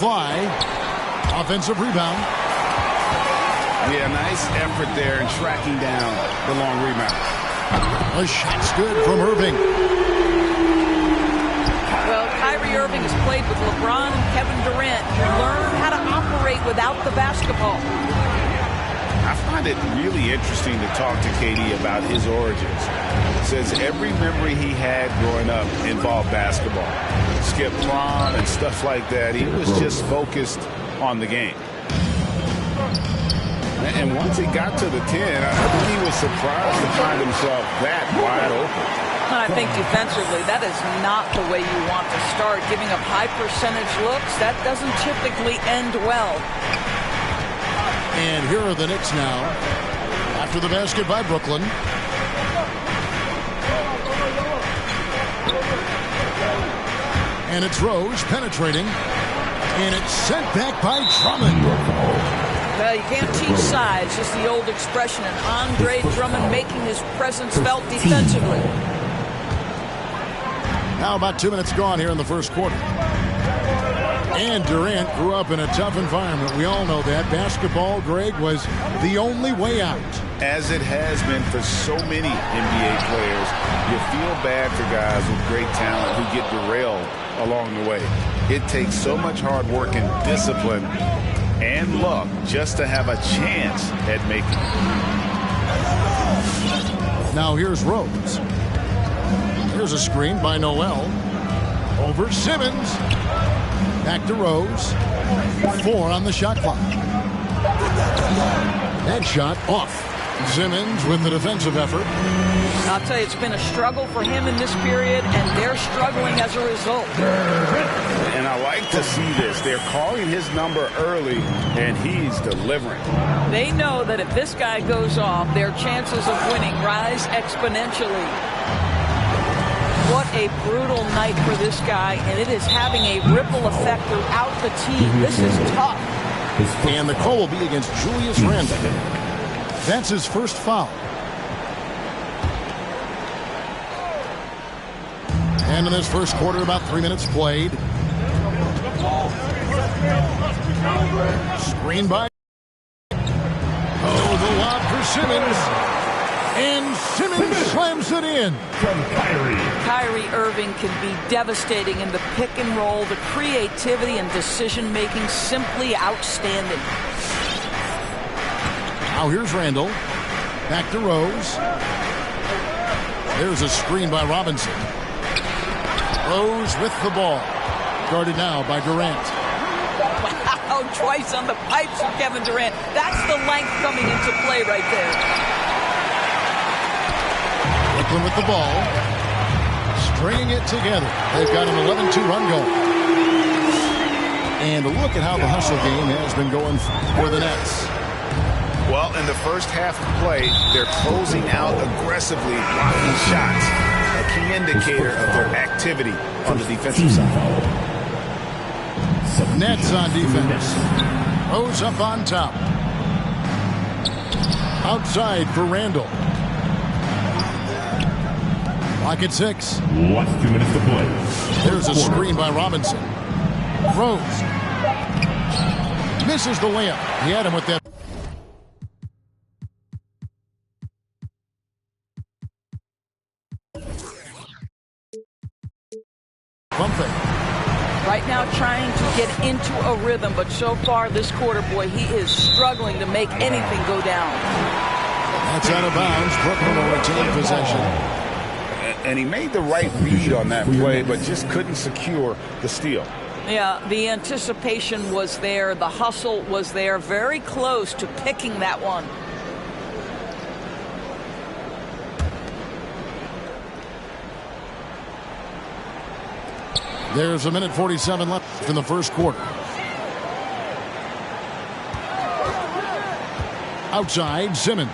Fly. Offensive rebound. Yeah, nice effort there in tracking down the long rebound. A shot's good from Irving. Well, Kyrie Irving has played with LeBron and Kevin Durant. You learn how to operate without the basketball. I find it really interesting to talk to KD about his origins. Says every memory he had growing up involved basketball. Skip prom and stuff like that. He was just focused on the game. And once he got to the 10, I think he was surprised to find himself that wide open. And I think defensively, that is not the way you want to start. Giving up high percentage looks, that doesn't typically end well. And here are the Knicks now. After the basket by Brooklyn. And it's Rose penetrating. And it's sent back by Drummond. Well, you can't teach size, just the old expression. And Andre Drummond making his presence felt defensively. Now about 2 minutes gone here in the first quarter. And Durant grew up in a tough environment. We all know that. Basketball, Greg, was the only way out. As it has been for so many NBA players, you feel bad for guys with great talent who get derailed along the way. It takes so much hard work and discipline and luck just to have a chance at making it. Now here's Rose. Here's a screen by Noel. Over Simmons. Back to Rose. 4 on the shot clock. That shot off. Simmons with the defensive effort. I'll tell you, it's been a struggle for him in this period, and they're struggling as a result. And I like to see this. They're calling his number early, and he's delivering. They know that if this guy goes off, their chances of winning rise exponentially. What a brutal night for this guy, and it is having a ripple effect throughout the team. This is tough. And the call will be against Julius Randle. That's his first foul. And in this first quarter, about 3 minutes played. Screen by. Oh, the lob for Simmons. And Simmons slams it in. From Kyrie Irving can be devastating in the pick and roll. The creativity and decision-making simply outstanding. Now here's Randall. Back to Rose. There's a screen by Robinson. Rose with the ball. Guarded now by Durant. Wow, twice on the pipes of Kevin Durant. That's the length coming into play right there. Brooklyn with the ball. Stringing it together. They've got an 11-2 run going. And look at how the hustle game has been going for the Nets. Well, in the first half of play, they're closing out aggressively, blocking shots. A key indicator of their activity on the defensive side. Nets on defense. Rose up on top. Outside for Randall. Clock at 6. Last 2 minutes to play. There's a screen by Robinson. Rose. Misses the layup. He had him with that. Right now trying to get into a rhythm, but so far this quarter, boy, he is struggling to make anything go down. That's out of bounds. Brooklyn will retain possession. And he made the right read on that play, but just couldn't secure the steal. Yeah, the anticipation was there. The hustle was there. Very close to picking that one. There's a minute 47 left in the first quarter. Outside, Simmons.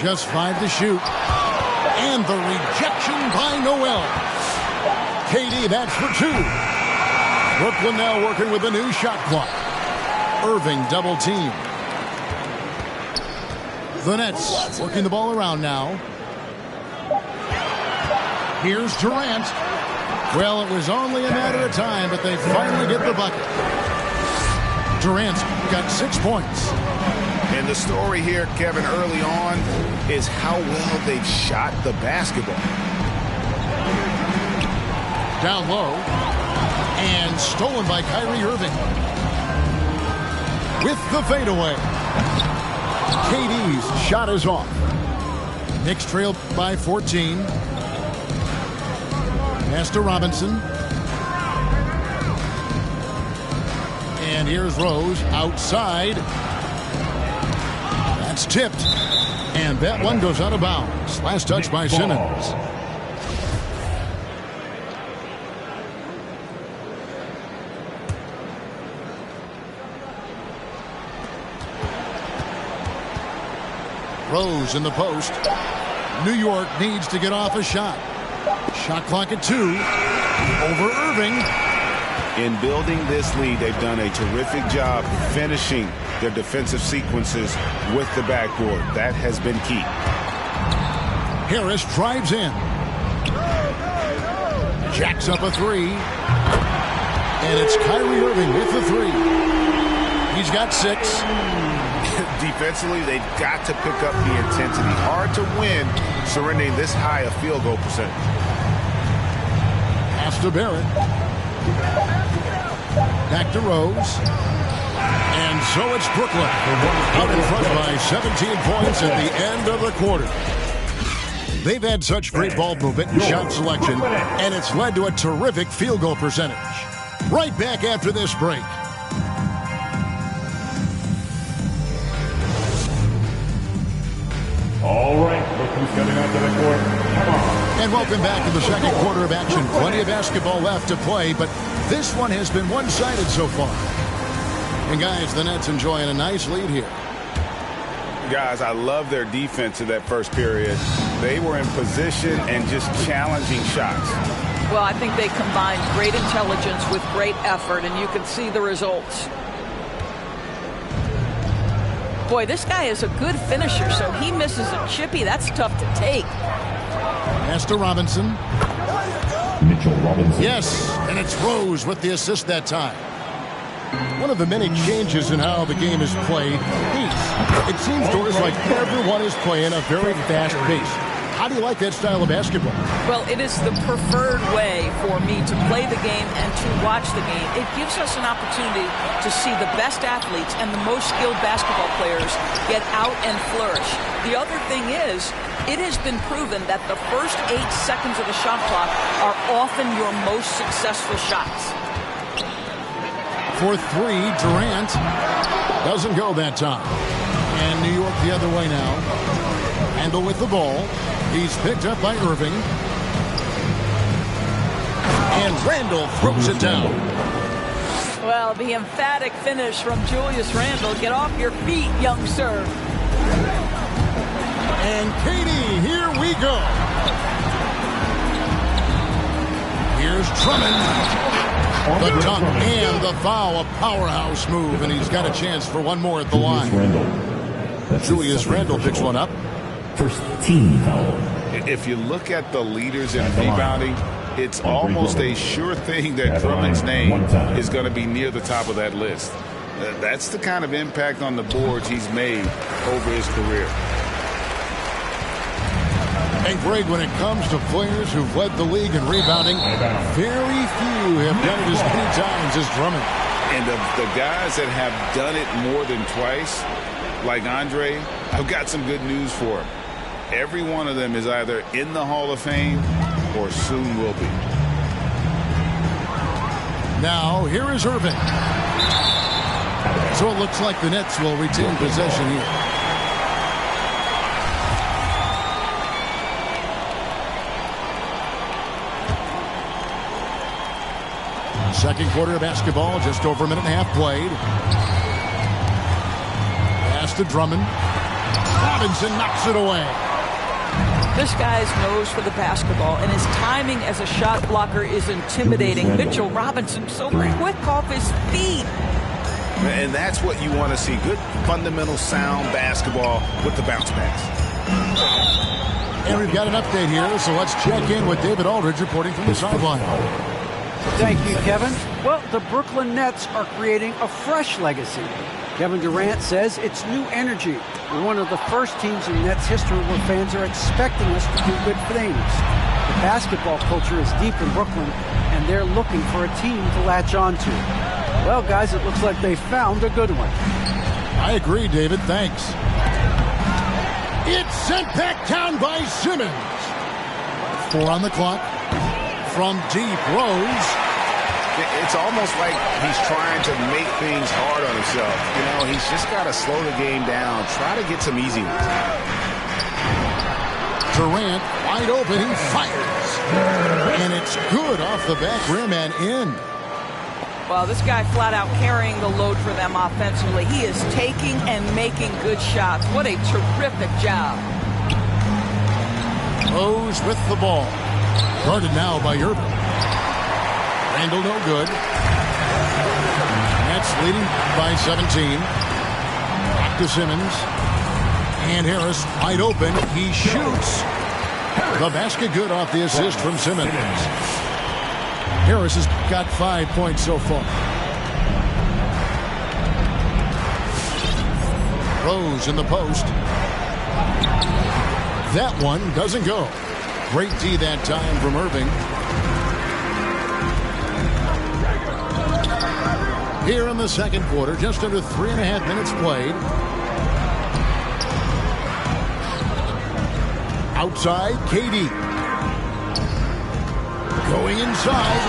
Just 5 to shoot. And the rejection by Noel. KD, that's for 2. Brooklyn now working with a new shot clock. Irving double team. The Nets working the ball around now. Here's Durant. Well, it was only a matter of time, but they finally get the bucket. Durant got 6 points. And the story here, Kevin, early on is how well they've shot the basketball. Down low. And stolen by Kyrie Irving. With the fadeaway. KD's shot is off. Knicks trail by 14. Pass to Robinson. And here's Rose outside. That's tipped. And that one goes out of bounds. Last touch by Simmons. Rose in the post. New York needs to get off a shot. Shot clock at 2. Over Irving. In building this lead, they've done a terrific job finishing their defensive sequences with the backboard. That has been key. Harris drives in. Jacks up a 3. And it's Kyrie Irving with the 3. He's got 6. Defensively, they've got to pick up the intensity. Hard to win surrendering this high a field goal percentage. Pass to Barrett. Back to Rose. And so it's Brooklyn out in front by 17 points at the end of the quarter. They've had such great ball movement and shot selection, and it's led to a terrific field goal percentage. Right back after this break. All right, look who's coming onto the court. Come on. And welcome back to the second quarter of action. Plenty of basketball left to play, but this one has been one-sided so far. And guys, the Nets enjoying a nice lead here. Guys, I love their defense in that first period. They were in position and just challenging shots. Well, I think they combined great intelligence with great effort, and you can see the results. Boy, this guy is a good finisher, so he misses a chippy. That's tough to take. Pass to Robinson. Mitchell Robinson. Yes, and it's Rose with the assist that time. One of the many changes in how the game is played, pace. It seems to us like everyone is playing a very fast pace. How do you like that style of basketball? Well, it is the preferred way for me to play the game and to watch the game. It gives us an opportunity to see the best athletes and the most skilled basketball players get out and flourish. The other thing is, it has been proven that the first 8 seconds of the shot clock are often your most successful shots. For 3, Durant doesn't go that time. And New York the other way now. Randle with the ball. He's picked up by Irving. And Randle throws it down. Well, the emphatic finish from Julius Randle. Get off your feet, young sir. And Katie, here we go. Here's Drummond. The dunk and the foul, a powerhouse move, and he's got a chance for one more at the line. Julius Randle picks one up. First team foul. If you look at the leaders in rebounding, it's almost a sure thing that Drummond's name is going to be near the top of that list. That's the kind of impact on the boards he's made over his career. Hey, Greg, when it comes to players who've led the league in rebounding, very few have done it as many times as Drummond. And the guys that have done it more than twice, like Andre, I've got some good news for him. Every one of them is either in the Hall of Fame or soon will be. Now, here is Irving. So it looks like the Nets will retain possession here. Second quarter of basketball, just over a minute and a half played. Pass to Drummond. Robinson knocks it away. This guy's nose for the basketball, and his timing as a shot blocker is intimidating. Mitchell Robinson so quick off his feet. And that's what you want to see. Good fundamental sound basketball with the bounce pass. And we've got an update here, so let's check in with David Aldridge reporting from the sideline. Thank you, Kevin. Well, the Brooklyn Nets are creating a fresh legacy. Kevin Durant says it's new energy. We're one of the first teams in Nets history where fans are expecting us to do good things. The basketball culture is deep in Brooklyn, and they're looking for a team to latch on to. Well, guys, it looks like they found a good one. I agree, David. Thanks. It's sent back down by Simmons. 4 on the clock. From deep, Rose. It's almost like he's trying to make things hard on himself. You know, he's just got to slow the game down. Try to get some easy ones. Durant wide open. He fires. And it's good off the back rim and in. Well, this guy flat out carrying the load for them offensively. He is taking and making good shots. What a terrific job. Rose with the ball. Guarded now by Irving. Randall no good. Nets leading by 17. Back to Simmons. And Harris wide open. He shoots. The basket good off the assist from Simmons. Harris has got 5 points so far. Rose in the post. That one doesn't go. Great D that time from Irving. Here in the second quarter, just under 3.5 minutes played. Outside, KD. Going inside.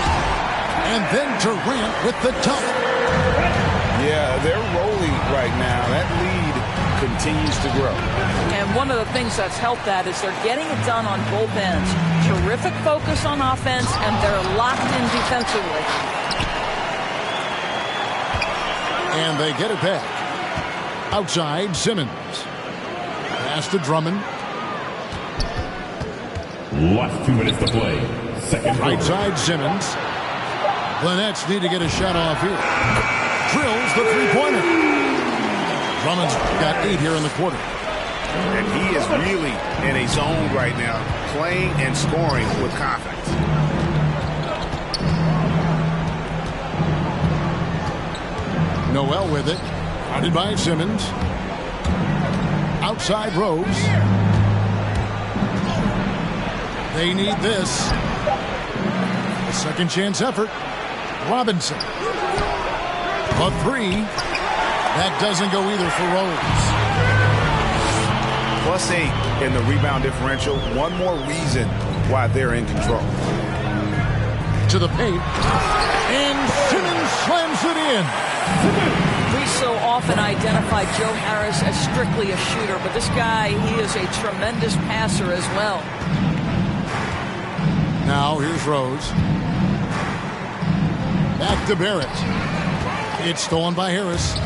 And then Durant with the dunk. Yeah, they're rolling right now. That lead continues to grow. And one of the things that's helped that is they're getting it done on both ends. Terrific focus on offense, and they're locked in defensively. And they get it back. Outside, Simmons. Pass to Drummond. Last 2 minutes to play. Second Right side, Simmons. The Nets need to get a shot off here. Drills the three-pointer. Drummond's got 8 here in the quarter. And he is really in a zone right now, playing and scoring with confidence. Noel with it. Guarded by Simmons. Outside Rose. They need this. A second chance effort. Robinson. A 3. That doesn't go either for Rose. +8 in the rebound differential. One more reason why they're in control. To the paint. And Simmons slams it in. We so often identify Joe Harris as strictly a shooter, but this guy, he is a tremendous passer as well. Now here's Rose. Back to Barrett. It's stolen by Harris.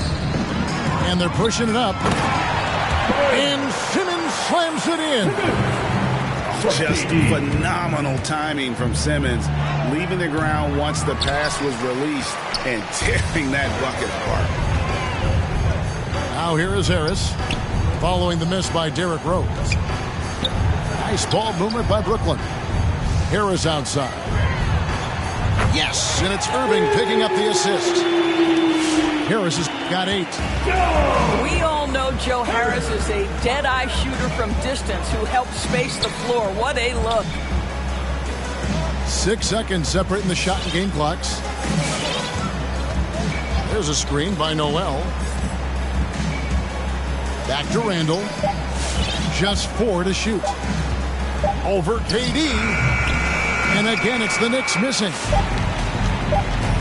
And they're pushing it up. And Simmons slams it in. Just phenomenal timing from Simmons, leaving the ground once the pass was released and tearing that bucket apart. Now here is Harris, following the miss by Derrick Rose. Nice ball movement by Brooklyn. Harris outside. Yes, and it's Irving picking up the assist. Harris has got 8. We all know Joe Harris is a dead-eye shooter from distance who helps space the floor. What a look. 6 seconds separating the shot and game clocks. There's a screen by Noel. Back to Randall. Just 4 to shoot. Over KD. And again, it's the Knicks missing.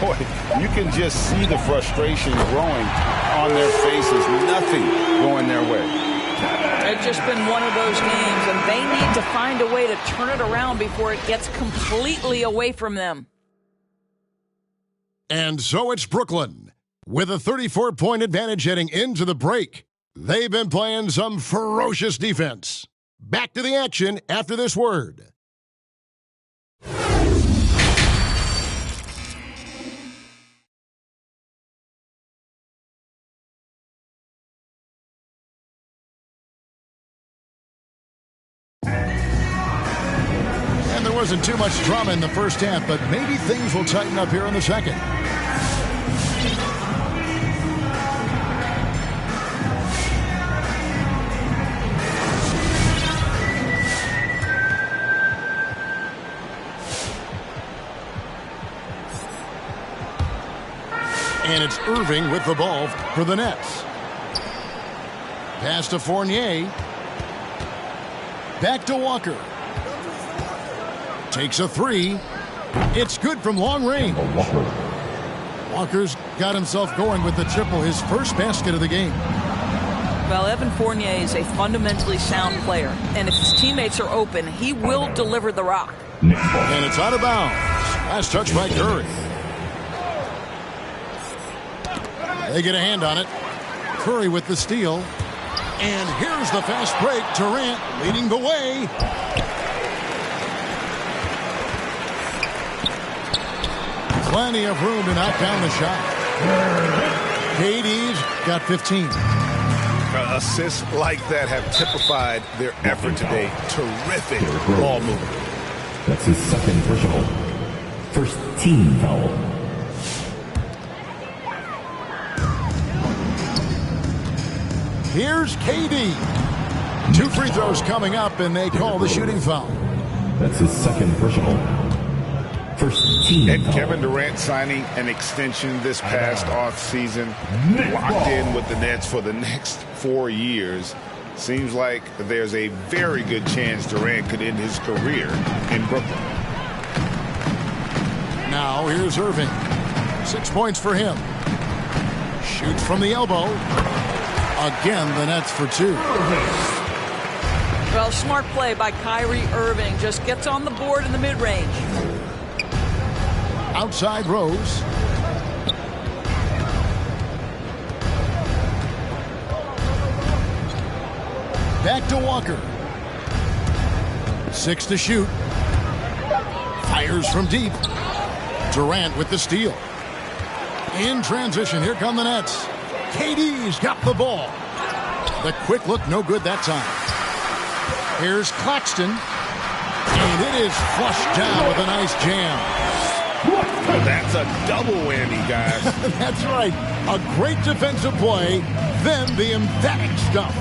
Boy, you can just see the frustration growing on their faces. Nothing going their way. It's just been one of those games, and they need to find a way to turn it around before it gets completely away from them. And so it's Brooklyn with a 34-point advantage heading into the break. They've been playing some ferocious defense. Back to the action after this word. wasn't too much drama in the first half, but maybe things will tighten up here in the second. And it's Irving with the ball for the Nets. Pass to Fournier. Back to Walker. Takes a three. It's good from long range. Walker's got himself going with the triple, his first basket of the game. Well, Evan Fournier is a fundamentally sound player, and if his teammates are open, he will deliver the rock. And it's out of bounds. Last touch by Curry. They get a hand on it. Curry with the steal. And here's the fast break. Durant leading the way. Plenty of room to knock down the shot. KD's got 15. Assists like that have typified their effort today. Terrific ball movement. That's his second personal. First team foul. Here's KD. 2 free throws coming up, and they call the shooting foul. That's his second personal. First team And foul. Kevin Durant signing an extension this past offseason, locked in with the Nets for the next 4 years. Seems like there's a very good chance Durant could end his career in Brooklyn. Now here's Irving. 6 points for him. Shoots from the elbow. Again, the Nets for 2. Well, smart play by Kyrie Irving. Just gets on the board in the mid-range. Outside Rose. Back to Walker. 6 to shoot. Fires from deep. Durant with the steal. In transition, here come the Nets. KD's got the ball. The quick look, no good that time. Here's Claxton. And it is flushed down with a nice jam. That's a double whammy, guys. That's right. A great defensive play, then the emphatic stuff.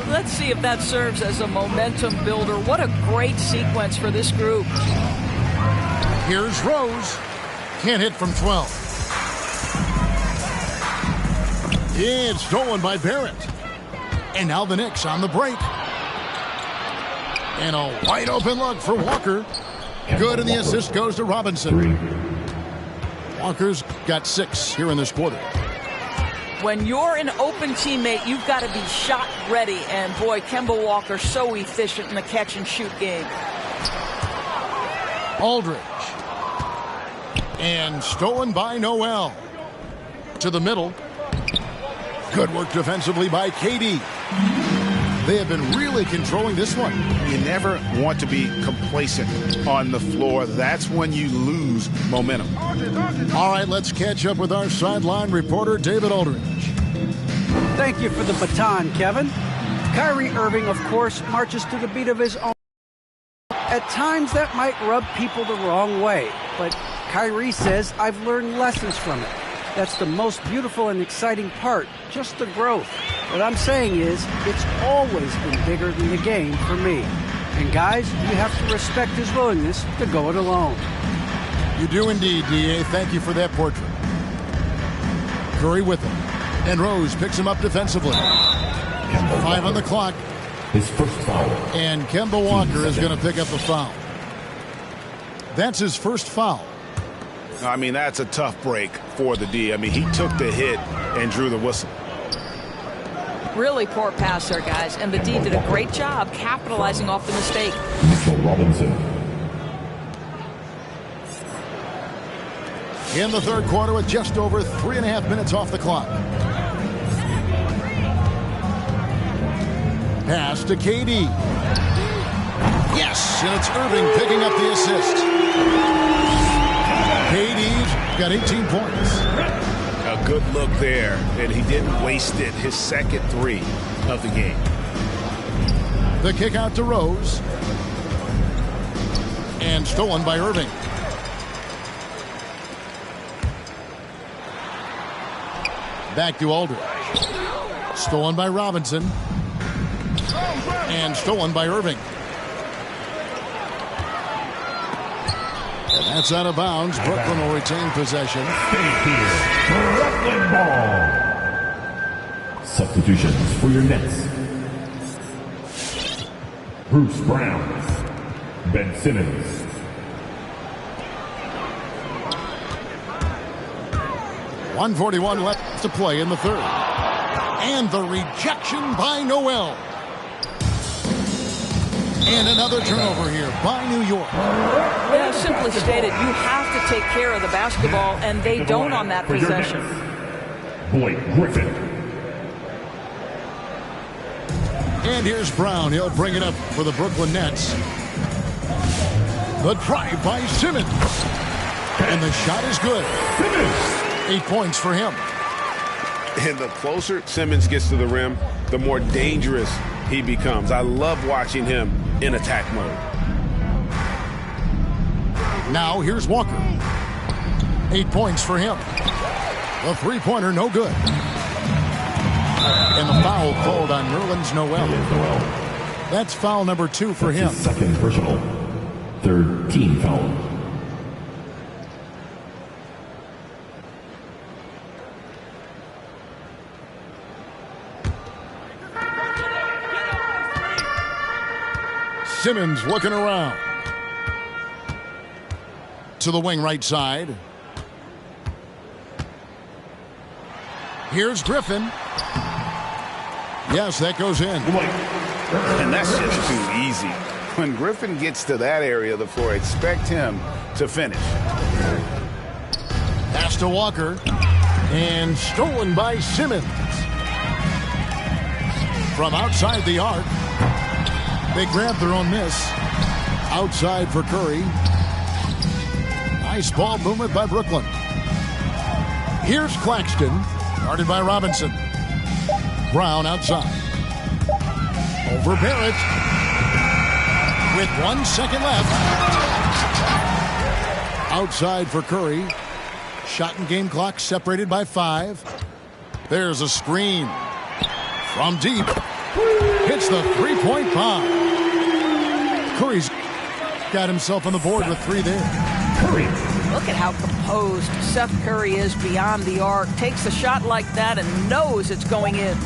Let's see if that serves as a momentum builder. What a great sequence for this group. Here's Rose. Can't hit from 12. It's stolen by Barrett. And now the Knicks on the break. And a wide open look for Walker. Good, and the assist goes to Robinson. Walker's got 6 here in this quarter. When you're an open teammate, you've got to be shot ready. And boy, Kemba Walker so efficient in the catch and shoot game. Aldridge. And stolen by Noel. To the middle. Good work defensively by KD. They have been really controlling this one. You never want to be complacent on the floor. That's when you lose momentum. All right, let's catch up with our sideline reporter, David Aldridge. Thank you for the baton, Kevin. Kyrie Irving, of course, marches to the beat of his own. At times, that might rub people the wrong way, but Kyrie says, I've learned lessons from it. That's the most beautiful and exciting part, just the growth. What I'm saying is, it's always been bigger than the game for me. And guys, you have to respect his willingness to go it alone. You do indeed, D.A. Thank you for that portrait. Curry with him. And Rose picks him up defensively. 5 on the clock. His first foul. And Kemba Walker is going to pick up the foul. That's his first foul. I mean, that's a tough break for the D. I mean, he took the hit and drew the whistle. Really poor pass there, guys. And the D did a great job capitalizing off the mistake. Mitchell Robinson. In the third quarter with just over 3.5 minutes off the clock. Pass to KD. Yes, and it's Irving picking up the assist. KD's got 18 points. A good look there, and he didn't waste it. His second 3 of the game. The kick out to Rose. And stolen by Irving. Back to Aldridge. Stolen by Robinson. And stolen by Irving. And that's out of bounds. Brooklyn will retain possession. Brooklyn ball. Substitutions for your Nets. Bruce Brown. Ben Simmons. .141 left to play in the third. And the rejection by Noel. And another turnover here by New York. Yeah, simply stated, you have to take care of the basketball, and they don't on that possession. Blake Griffin. And here's Brown. He'll bring it up for the Brooklyn Nets. The drive by Simmons. And the shot is good. 8 points for him. And the closer Simmons gets to the rim, the more dangerous he becomes. I love watching him in attack mode. Now here's Walker. 8 points for him. The three-pointer no good. And the foul called on Nerlens Noel. That's foul number 2 for him. Second personal. Third team foul. Simmons looking around. To the wing right side. Here's Griffin. Yes, that goes in. And that's just too easy. When Griffin gets to that area of the floor, expect him to finish. Pass to Walker. And stolen by Simmons. From outside the arc. They grab their own miss. Outside for Curry. Nice ball movement by Brooklyn. Here's Claxton. Guarded by Robinson. Brown outside. Over Barrett. With 1 second left. Outside for Curry. Shot and game clock separated by 5. There's a screen. From deep. Hits the three-point bomb. Curry's got himself on the board with 3 there. Curry. Look at how composed Seth Curry is beyond the arc. Takes a shot like that and knows it's going in.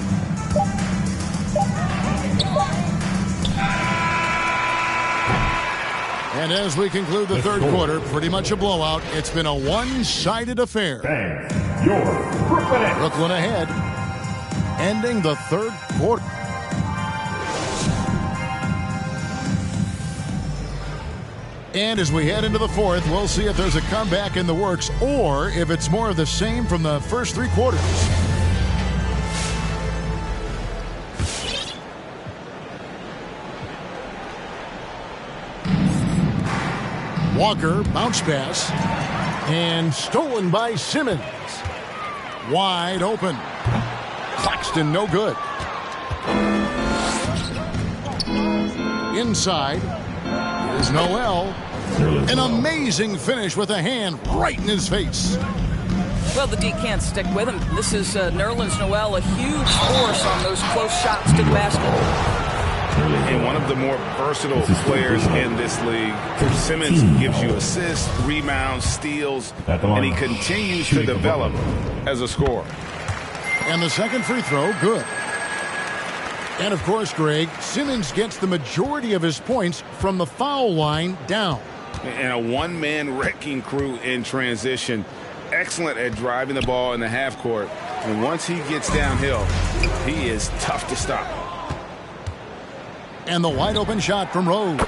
And as we conclude the third quarter, pretty much a blowout. It's been a one-sided affair. Thanks. Your Brooklyn Nets. Brooklyn ahead. Ending the third quarter. And as we head into the fourth, we'll see if there's a comeback in the works or if it's more of the same from the first 3 quarters. Walker, bounce pass, and stolen by Simmons. Wide open. Claxton, no good. Inside is Noel. An amazing finish with a hand right in his face. Well, the D can't stick with him. This is Nerlens Noel, a huge force on those close shots to the basket. And one of the more versatile players in this league. Simmons gives you assists, rebounds, steals, and he continues to develop as a scorer. And the second free throw, good. And of course, Greg, Simmons gets the majority of his points from the foul line down. And a one-man wrecking crew in transition. Excellent at driving the ball in the half court. And once he gets downhill, he is tough to stop. And the wide open shot from Rose.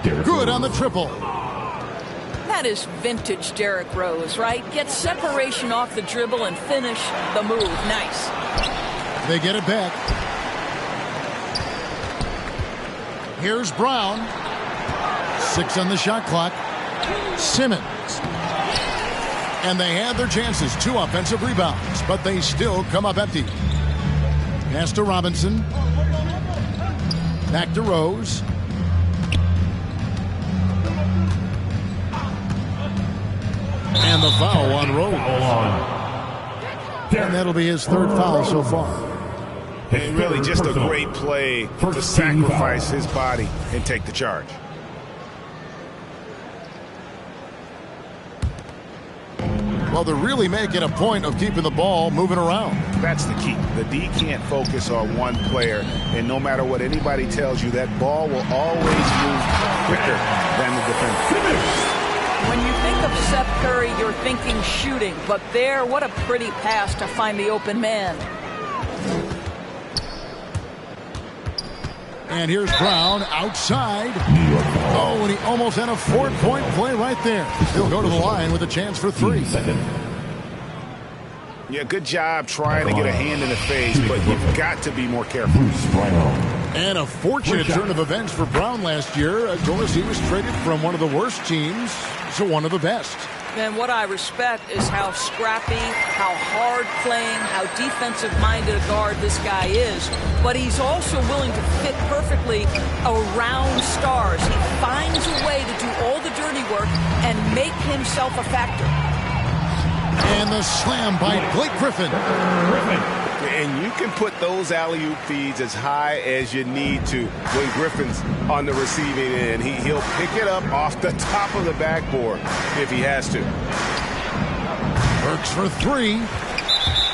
Good on the triple. That is vintage Derrick Rose, right? Get separation off the dribble and finish the move. Nice. They get it back. Here's Brown. 6 on the shot clock. Simmons. And they had their chances. 2 offensive rebounds, but they still come up empty. Pass to Robinson. Back to Rose. And the foul on Rose. And that'll be his third foul so far. And really just a great play to sacrifice his body and take the charge. Well, they're really making a point of keeping the ball moving around. That's the key. The D can't focus on one player, and no matter what anybody tells you, that ball will always move quicker than the defender. When you think of Seth Curry, you're thinking shooting, but there, what a pretty pass to find the open man. And here's Brown outside. Oh, and he almost had a 4-point play right there. He'll go to the line with a chance for 3. Yeah, good job trying to get a hand in the face, but you've got to be more careful. And a fortunate turn of events for Brown last year. Of course, he was traded from one of the worst teams to one of the best. And what I respect is how scrappy, how hard playing, how defensive-minded a guard this guy is. But he's also willing to fit perfectly around stars. He finds a way to do all the dirty work and make himself a factor. And the slam by Blake Griffin. And you can put those alley-oop feeds as high as you need to when Griffin's on the receiving end. He'll pick it up off the top of the backboard if he has to. Burks for 3.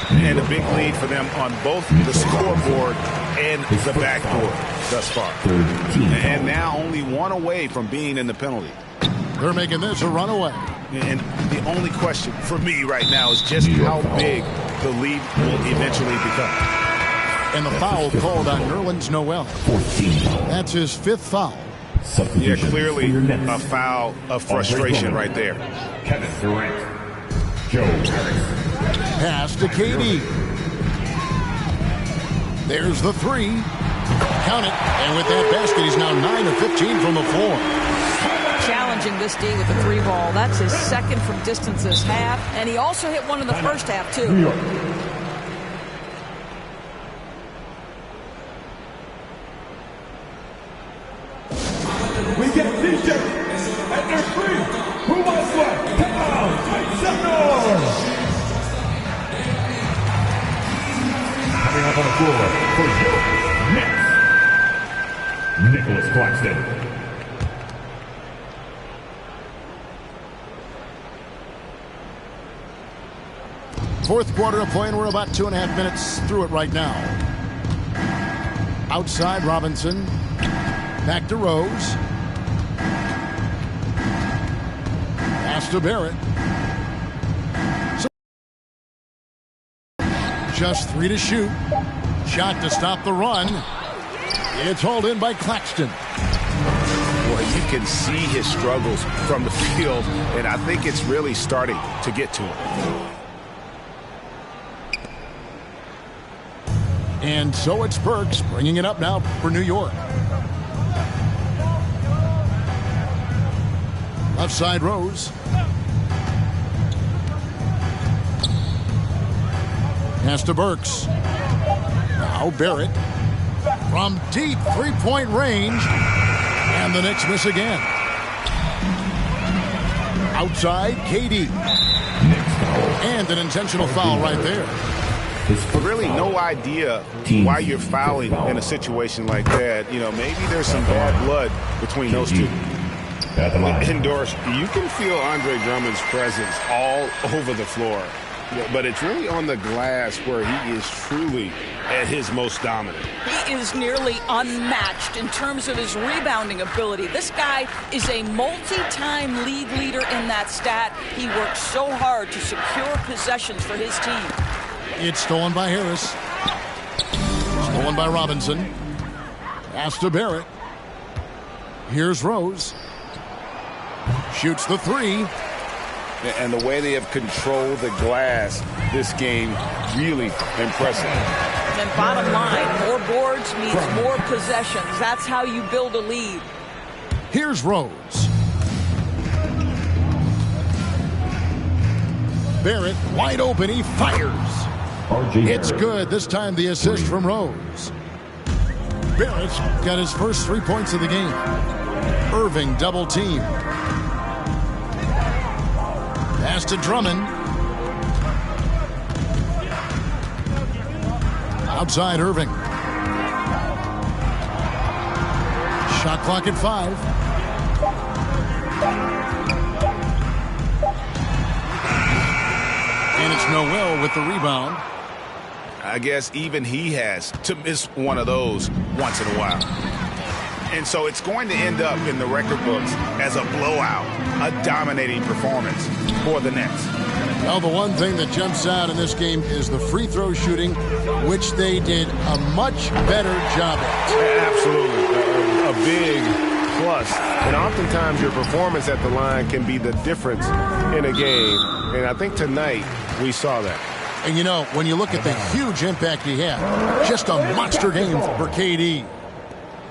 And a big lead for them on both the scoreboard and the backboard thus far. And now only one away from being in the penalty. They're making this a runaway. And the only question for me right now is just how big the lead will eventually become. And the foul called on Nerlens Noel. That's his 5th foul. Yeah, clearly a foul of frustration right there. Kevin Durant. Joe Harris. Pass to KD. There's the 3. Count it. And with that basket, he's now 9 of 15 from the floor. Challenging this D with the 3 ball. That's his 2nd from distance this half. And he also hit one in the first half, too. New York. We get t-shirts and they're free. Who wants one? Come on, make some noise. Coming up on the floor for your Knicks, Nicholas Claxton. Fourth quarter of play, and we're about 2.5 minutes through it right now. Outside, Robinson. Back to Rose. Pass to Barrett. Just 3 to shoot. Shot to stop the run. It's hauled in by Claxton. Boy, you can see his struggles from the field, and I think it's really starting to get to him. And so it's Burks bringing it up now for New York. Left side, Rose. Pass to Burks. Now Barrett. From deep 3-point range. And the Knicks miss again. Outside, KD. And an intentional foul right there. Really no idea why you're fouling in a situation like that. You know, maybe there's some bad blood between those two. Indoors, you can feel Andre Drummond's presence all over the floor. But it's really on the glass where he is truly at his most dominant. He is nearly unmatched in terms of his rebounding ability. This guy is a multi-time league leader in that stat. He works so hard to secure possessions for his team. It's stolen by Harris. Stolen by Robinson. Pass to Barrett. Here's Rose. Shoots the 3. And the way they have controlled the glass this game, really impressive. And bottom line, more boards means more possessions. That's how you build a lead. Here's Rose. Barrett wide open. He fires. It's good. This time the assist from Rose. Barrett's got his first 3 points of the game. Irving double team. Pass to Drummond. Outside Irving. Shot clock at 5. And it's Noel with the rebound. I guess even he has to miss one of those once in a while. And so it's going to end up in the record books as a blowout, a dominating performance for the Nets. Well, the one thing that jumps out in this game is the free throw shooting, which they did a much better job at. Absolutely. A big plus. And oftentimes your performance at the line can be the difference in a game. And I think tonight we saw that. And, you know, when you look at the huge impact he had, just a monster game for KD.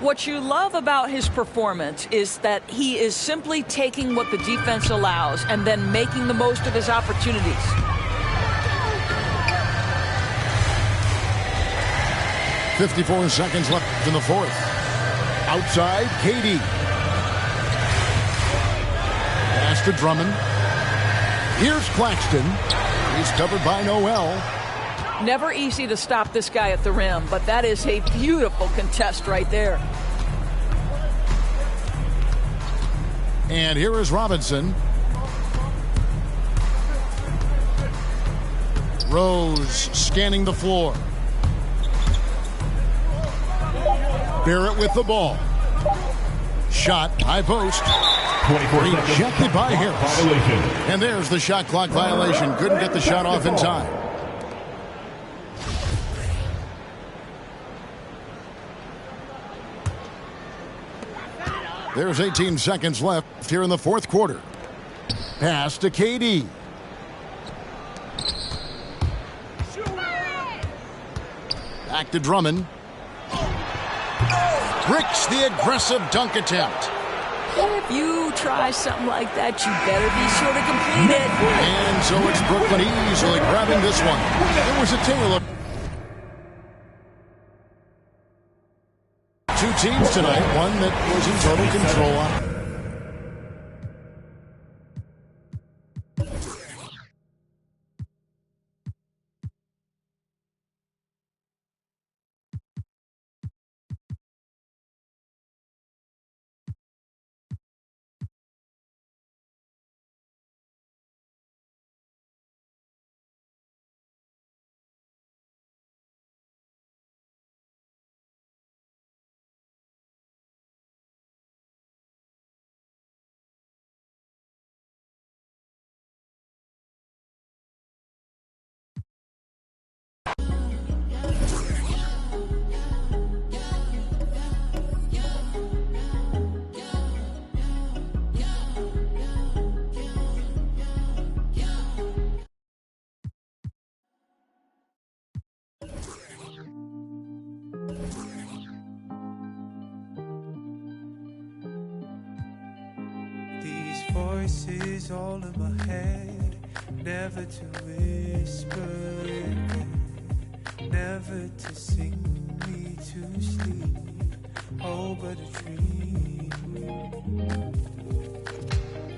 What you love about his performance is that he is simply taking what the defense allows and then making the most of his opportunities. .54 seconds left in the fourth. Outside, KD. Pass to Drummond. Here's Claxton. He's covered by Noel. Never easy to stop this guy at the rim, but that is a beautiful contest right there. And here is Robinson. Rose scanning the floor. Barrett with the ball. Shot, high post. 24 Rejected by Harris. Violation. And there's the shot clock violation. Couldn't get the shot off in time. There's 18 seconds left here in the fourth quarter. Pass to KD. Back to Drummond. Bricks the aggressive dunk attempt. If you try something like that, you better be sure to complete it. And so it's Brooklyn easily grabbing this one. It was a tale of two teams tonight, one that was in total control. Voices all in my head, never to whisper again, never to sing me to sleep, oh but a dream.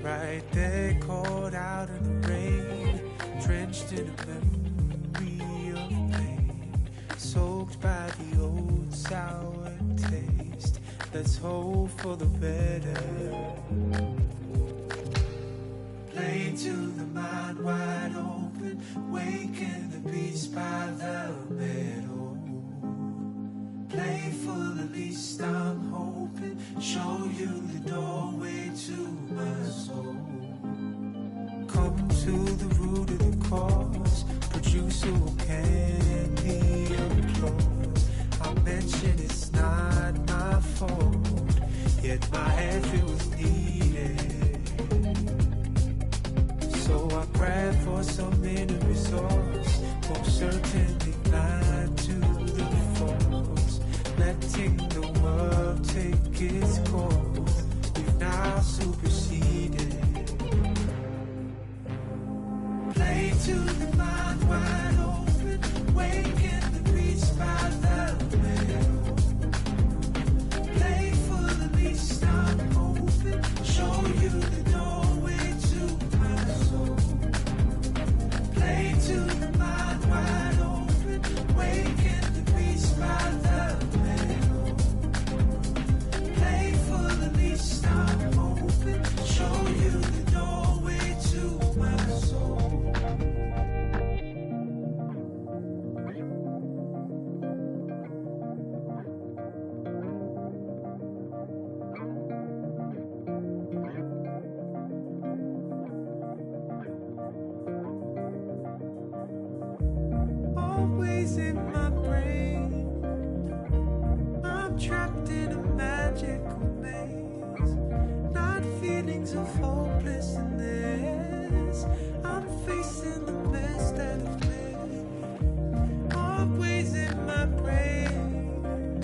Right there caught out in the rain, drenched in a memory of pain, soaked by the old sour taste. Let's hope for the better. Play to the mind wide open, waken the beast by the middle. Playful, at least I'm hoping, show you the doorway to my soul. Come to the root of the cause, produce who can be applause. I mention it's not my fault, yet my head feels needed. So I grab for some inner resource, most certainly blind to the force, letting the world take its course. We've now superseded. Play to the mind wide open. always in my brain. I'm trapped in a magical maze, not feelings of hopelessness. I'm facing the mess that I've made, always in my brain.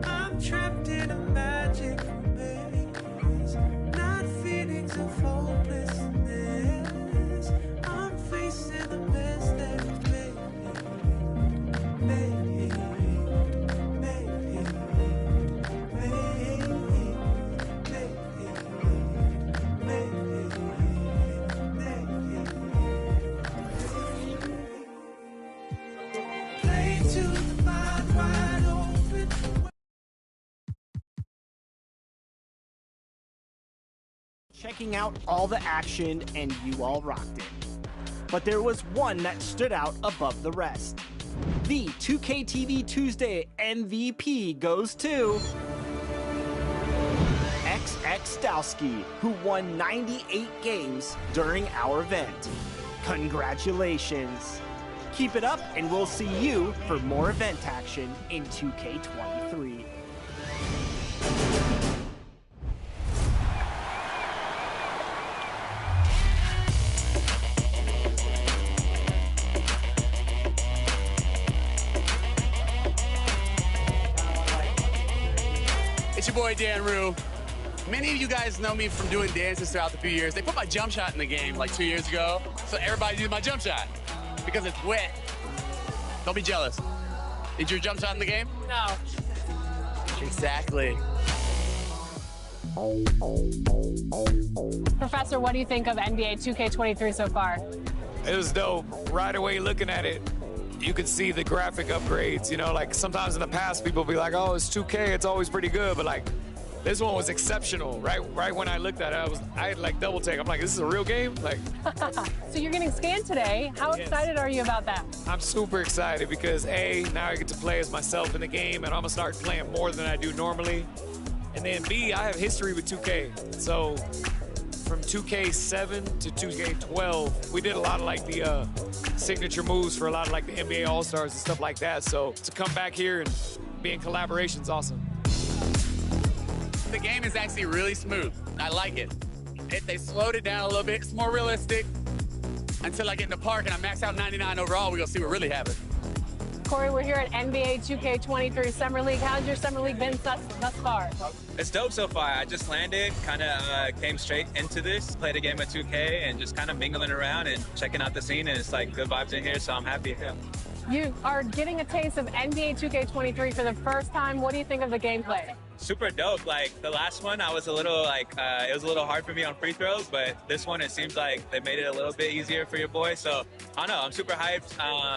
I'm trapped in a magical maze, not feelings of hopelessness. I'm facing the mess that I've made. Checking out all the action, and you all rocked it. But there was one that stood out above the rest. The 2K TV Tuesday MVP goes to XX Dowski, who won 98 games during our event. Congratulations. Keep it up, and we'll see you for more event action in 2K23. It's your boy Dan Rue. Many of you guys know me from doing dances throughout the few years. They put my jump shot in the game like 2 years ago, so everybody uses my jump shot because it's wet. Don't be jealous. Is your jump shot in the game? No. Exactly. Professor, what do you think of NBA 2K23 so far? It was dope. Right away looking at it, you could see the graphic upgrades. You know, like sometimes in the past people be like, oh, it's 2K, it's always pretty good, but like this one was exceptional. Right when I looked at it, I had like double take. I'm like, this is a real game? Like. So you're getting scanned today. How excited are you about that? I'm super excited because A, now I get to play as myself in the game, and I'm gonna start playing more than I do normally. And then B, I have history with 2K. So from 2K7 to 2K12, we did a lot of like the signature moves for a lot of like the NBA All-Stars and stuff like that. So to come back here and be in collaboration is awesome. The game is actually really smooth. I like it. They slowed it down a little bit. It's more realistic. Until I get in the park and I max out 99 overall, we're gonna see what really happens. Corey, we're here at NBA 2K23 Summer League. How's your Summer League been thus far? It's dope so far. I just landed, kind of came straight into this, played a game of 2K, and just kind of mingling around and checking out the scene, and it's like good vibes in here, so I'm happy. Yeah. You are getting a taste of NBA 2K23 for the first time. What do you think of the gameplay? Super dope. Like the last one, I was a little like, it was a little hard for me on free throws, but this one, it seems like they made it a little bit easier for your boy. So I don't know, I'm super hyped.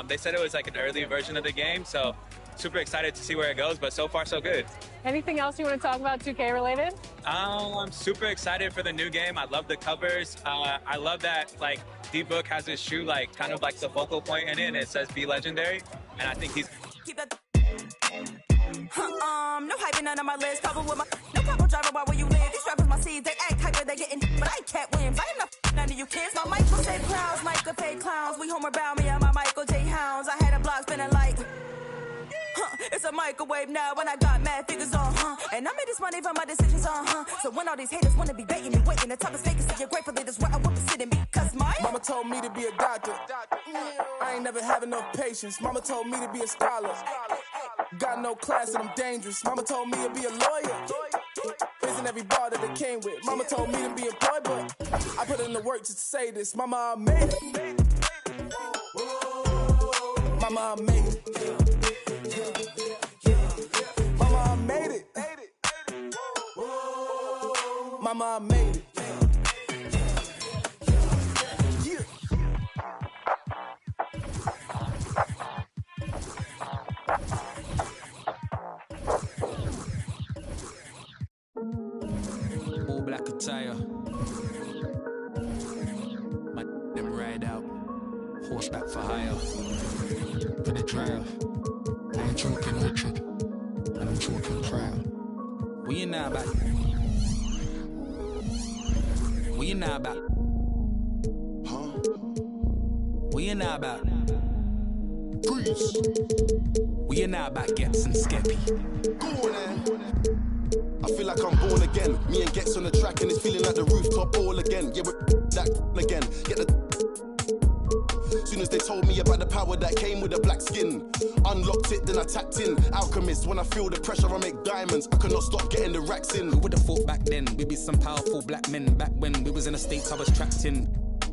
They said it was like an early version of the game, so super excited to see where it goes, but so far so good. Anything else you want to talk about 2K related? I'm super excited for the new game. I love the covers. I love that like D-Book has his shoe like kind of like the focal point in it, and it says be legendary, and I think he's no hyping none on my list. Cover with my no couple driver while where you live. These rappers my seeds, they act hyper, they getting, but I ain't Cat Williams. I ain't no none of you kids. My Michael say crowds, Micah fake clowns. We home about me and my Michael J. Hounds. I had a block spinning like. It's a microwave now when I got mad figures on, and I made this money from my decisions on, so when all these haters wanna be baiting me, waiting, the top is fake, so you're gratefully that's where I want to sit and be, cause my mama told me to be a doctor. I ain't never had enough patience. Mama told me to be a scholar. Got no class and I'm dangerous. Mama told me to be a lawyer. Isn't every bar that it came with. Mama told me to be employed, but I put in the work just to say this. Mama, I made it. Mama, I made it. Mama, I made it. Mama, I made it. All black attire. My them ride out. Horseback for hire. For the trial. I ain't talking orchard. And I'm talking proud. What you know about? What you know about? Huh? What you know about? Grease. We are now about Gets and Skeppy. Go on there. I feel like I'm born again. Me and Gets on the track and it's feeling like the rooftop all again. Yeah, we're that again. Get the. Soon as they told me about the power that came with the black skin, unlocked it, then I tapped in. Alchemist, when I feel the pressure, I make diamonds. I cannot stop getting the racks in. Who would have thought back then we'd be some powerful black men? Back when we was in the States, I was trapped in.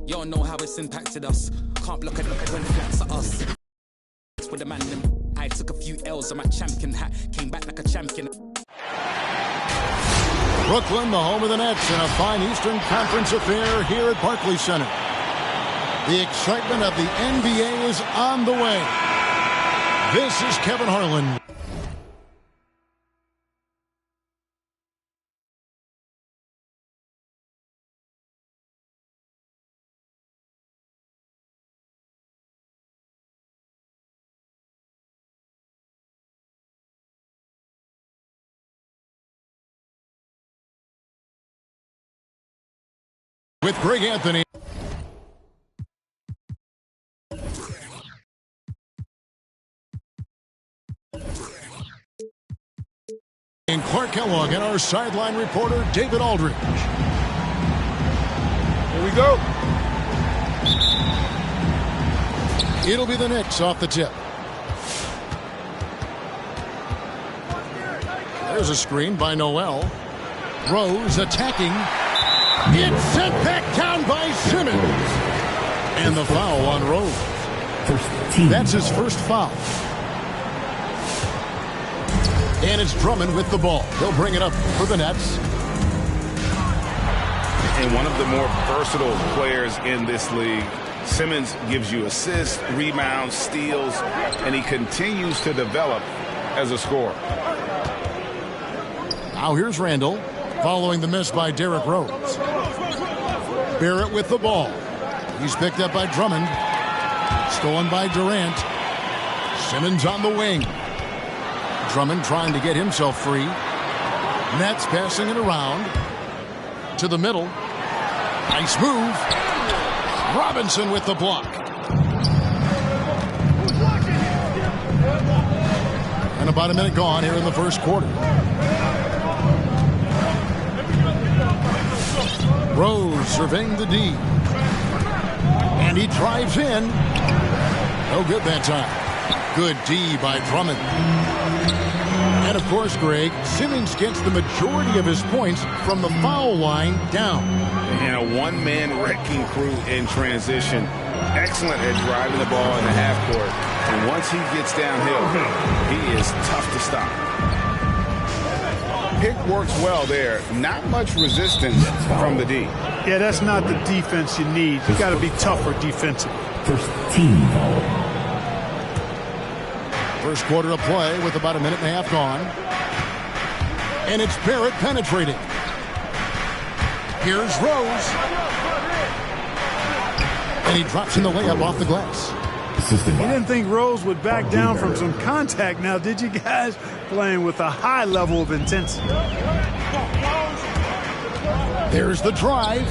Y'all know how it's impacted us. Can't block it when it flats at us. With the man, I took a few L's on my champion hat, came back like a champion. Brooklyn, the home of the Nets, in a fine Eastern Conference affair here at Barclays Center. The excitement of the NBA is on the way. This is Kevin Harlan. With Greg Anthony. And Clark Kellogg and our sideline reporter, David Aldridge. Here we go. It'll be the Knicks off the tip. There's a screen by Noel. Rose attacking. It's sent back down by Simmons. And the foul on Rose. That's his first foul. And it's Drummond with the ball. He'll bring it up for the Nets. And one of the more versatile players in this league. Simmons gives you assists, rebounds, steals, and he continues to develop as a scorer. Now here's Randall, following the miss by Derrick Rose. Barrett with the ball. He's picked up by Drummond. Stolen by Durant. Simmons on the wing. Drummond trying to get himself free. Nets passing it around. To the middle. Nice move. Robinson with the block. And about a minute gone here in the first quarter. Rose surveying the D. And he drives in. No good that time. Good D by Drummond. And of course, Greg, Simmons gets the majority of his points from the foul line down. And a one-man wrecking crew in transition. Excellent at driving the ball in the half court. And once he gets downhill, he is tough to stop. Pick works well there. Not much resistance from the D. Yeah, that's not the defense you need. You got to be tougher defensively. First team foul. First quarter of play with about a minute and a half gone. And it's Barrett penetrating. Here's Rose. And he drops in the layup off the glass. You didn't think Rose would back down from some contact now, did you guys? Playing with a high level of intensity. There's the drive.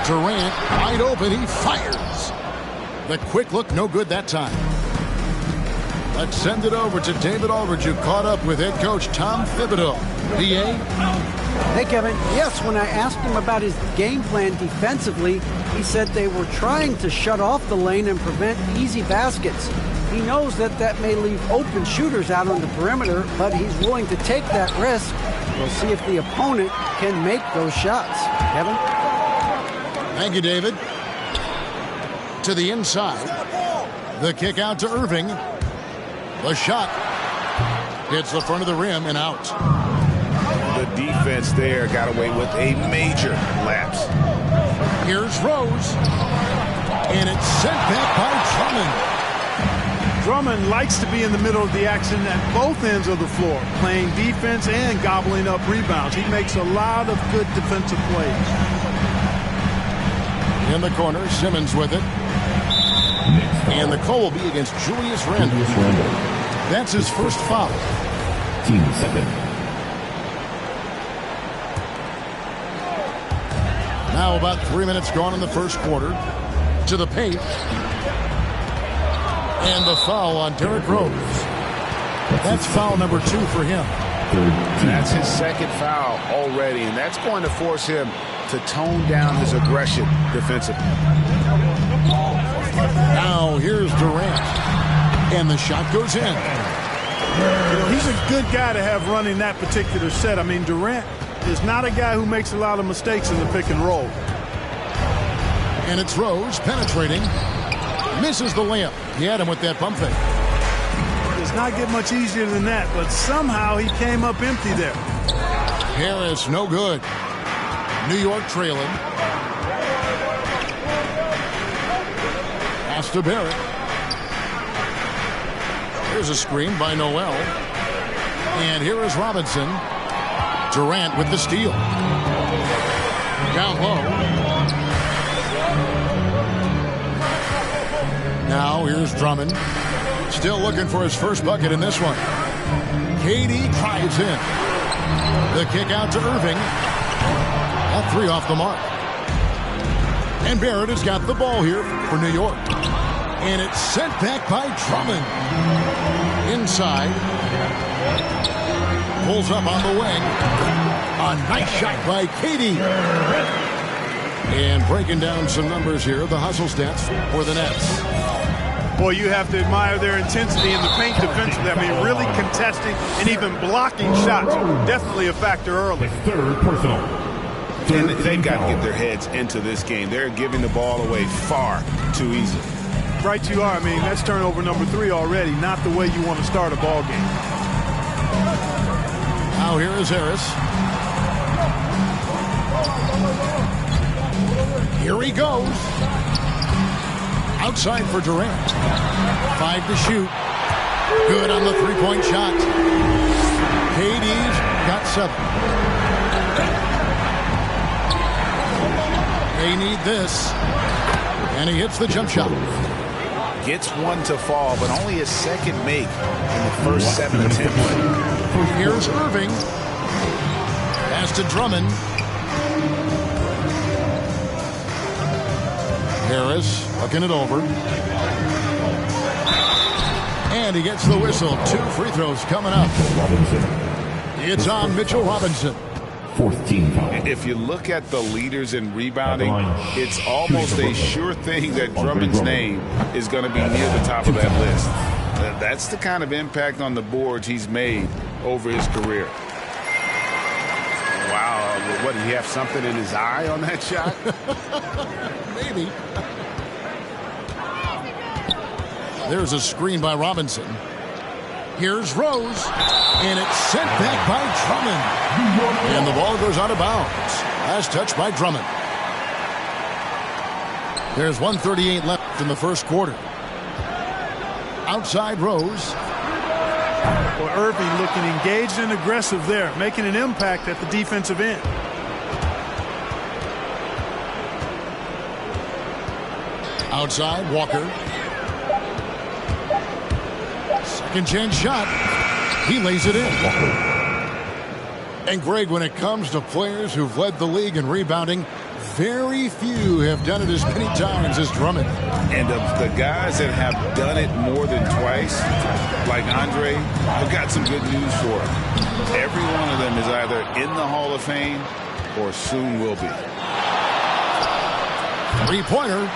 Durant wide open. He fires. The quick look, no good that time. Let's send it over to David Aldridge, who caught up with head coach Tom Thibodeau. DA? Hey, Kevin. Yes, when I asked him about his game plan defensively, he said they were trying to shut off the lane and prevent easy baskets. He knows that that may leave open shooters out on the perimeter, but he's willing to take that risk. We'll see if the opponent can make those shots. Kevin? Thank you, David. To the inside. The kick out to Irving. The shot hits the front of the rim and out. The defense there got away with a major lapse. Here's Rose. And it's sent back by Drummond. Drummond likes to be in the middle of the action at both ends of the floor, playing defense and gobbling up rebounds. He makes a lot of good defensive plays. In the corner, Simmons with it. And the call will be against Julius Randle. That's his first foul. Team second. Now about 3 minutes gone in the first quarter. To the paint. And the foul on Derrick Rose. That's foul number 2 for him. That's his second foul already, and that's going to force him to tone down his aggression defensively. Now here's Durant. And the shot goes in. You know, he's a good guy to have running that particular set. I mean, Durant is not a guy who makes a lot of mistakes in the pick and roll. And it's Rose penetrating. Misses the layup. He had him with that pump fake. Does not get much easier than that, but somehow he came up empty there. Harris, no good. New York trailing. Pass to Barrett. Here's a screen by Noel. And here is Robinson. Durant with the steal. Down low. Now here's Drummond. Still looking for his first bucket in this one. KD drives in. The kick out to Irving. That 3 off the mark. And Barrett has got the ball here for New York. And it's sent back by Drummond. Inside. Pulls up on the wing. A nice shot by KD. And breaking down some numbers here, the hustle stats for the Nets. Boy, you have to admire their intensity in the paint defensively. I mean, really contesting and even blocking shots. Definitely a factor early. Third personal. And they've got to get their heads into this game. They're giving the ball away far too easily. Right you are. I mean, that's turnover number 3 already. Not the way you want to start a ball game. Now here is Harris. Here he goes. Outside for Durant. 5 to shoot. Good on the 3-point shot. KD's got 7. They need this. And he hits the jump shot. Gets one to fall, but only his second make in the first 7 attempts. Here's Irving. Pass to Drummond. Harris looking it over. And he gets the whistle. 2 free throws coming up. It's on Mitchell Robinson. Fourth team foul. If you look at the leaders in rebounding, it's almost a sure thing that Drummond's name is going to be near the top of that list. That's the kind of impact on the boards he's made over his career. Wow, what, did he have something in his eye on that shot? Maybe. There's a screen by Robinson. Here's Rose. And it's sent back by Drummond. And the ball goes out of bounds. Last touch by Drummond. There's 1:38 left in the first quarter. Outside Rose. Well, Irving looking engaged and aggressive there, making an impact at the defensive end. Outside, Walker. Second chance shot. He lays it in. And Greg, when it comes to players who've led the league in rebounding, very few have done it as many times as Drummond. And of the guys that have done it more than twice, like Andre, I've got some good news for him. Every one of them is either in the Hall of Fame or soon will be. 3-pointer.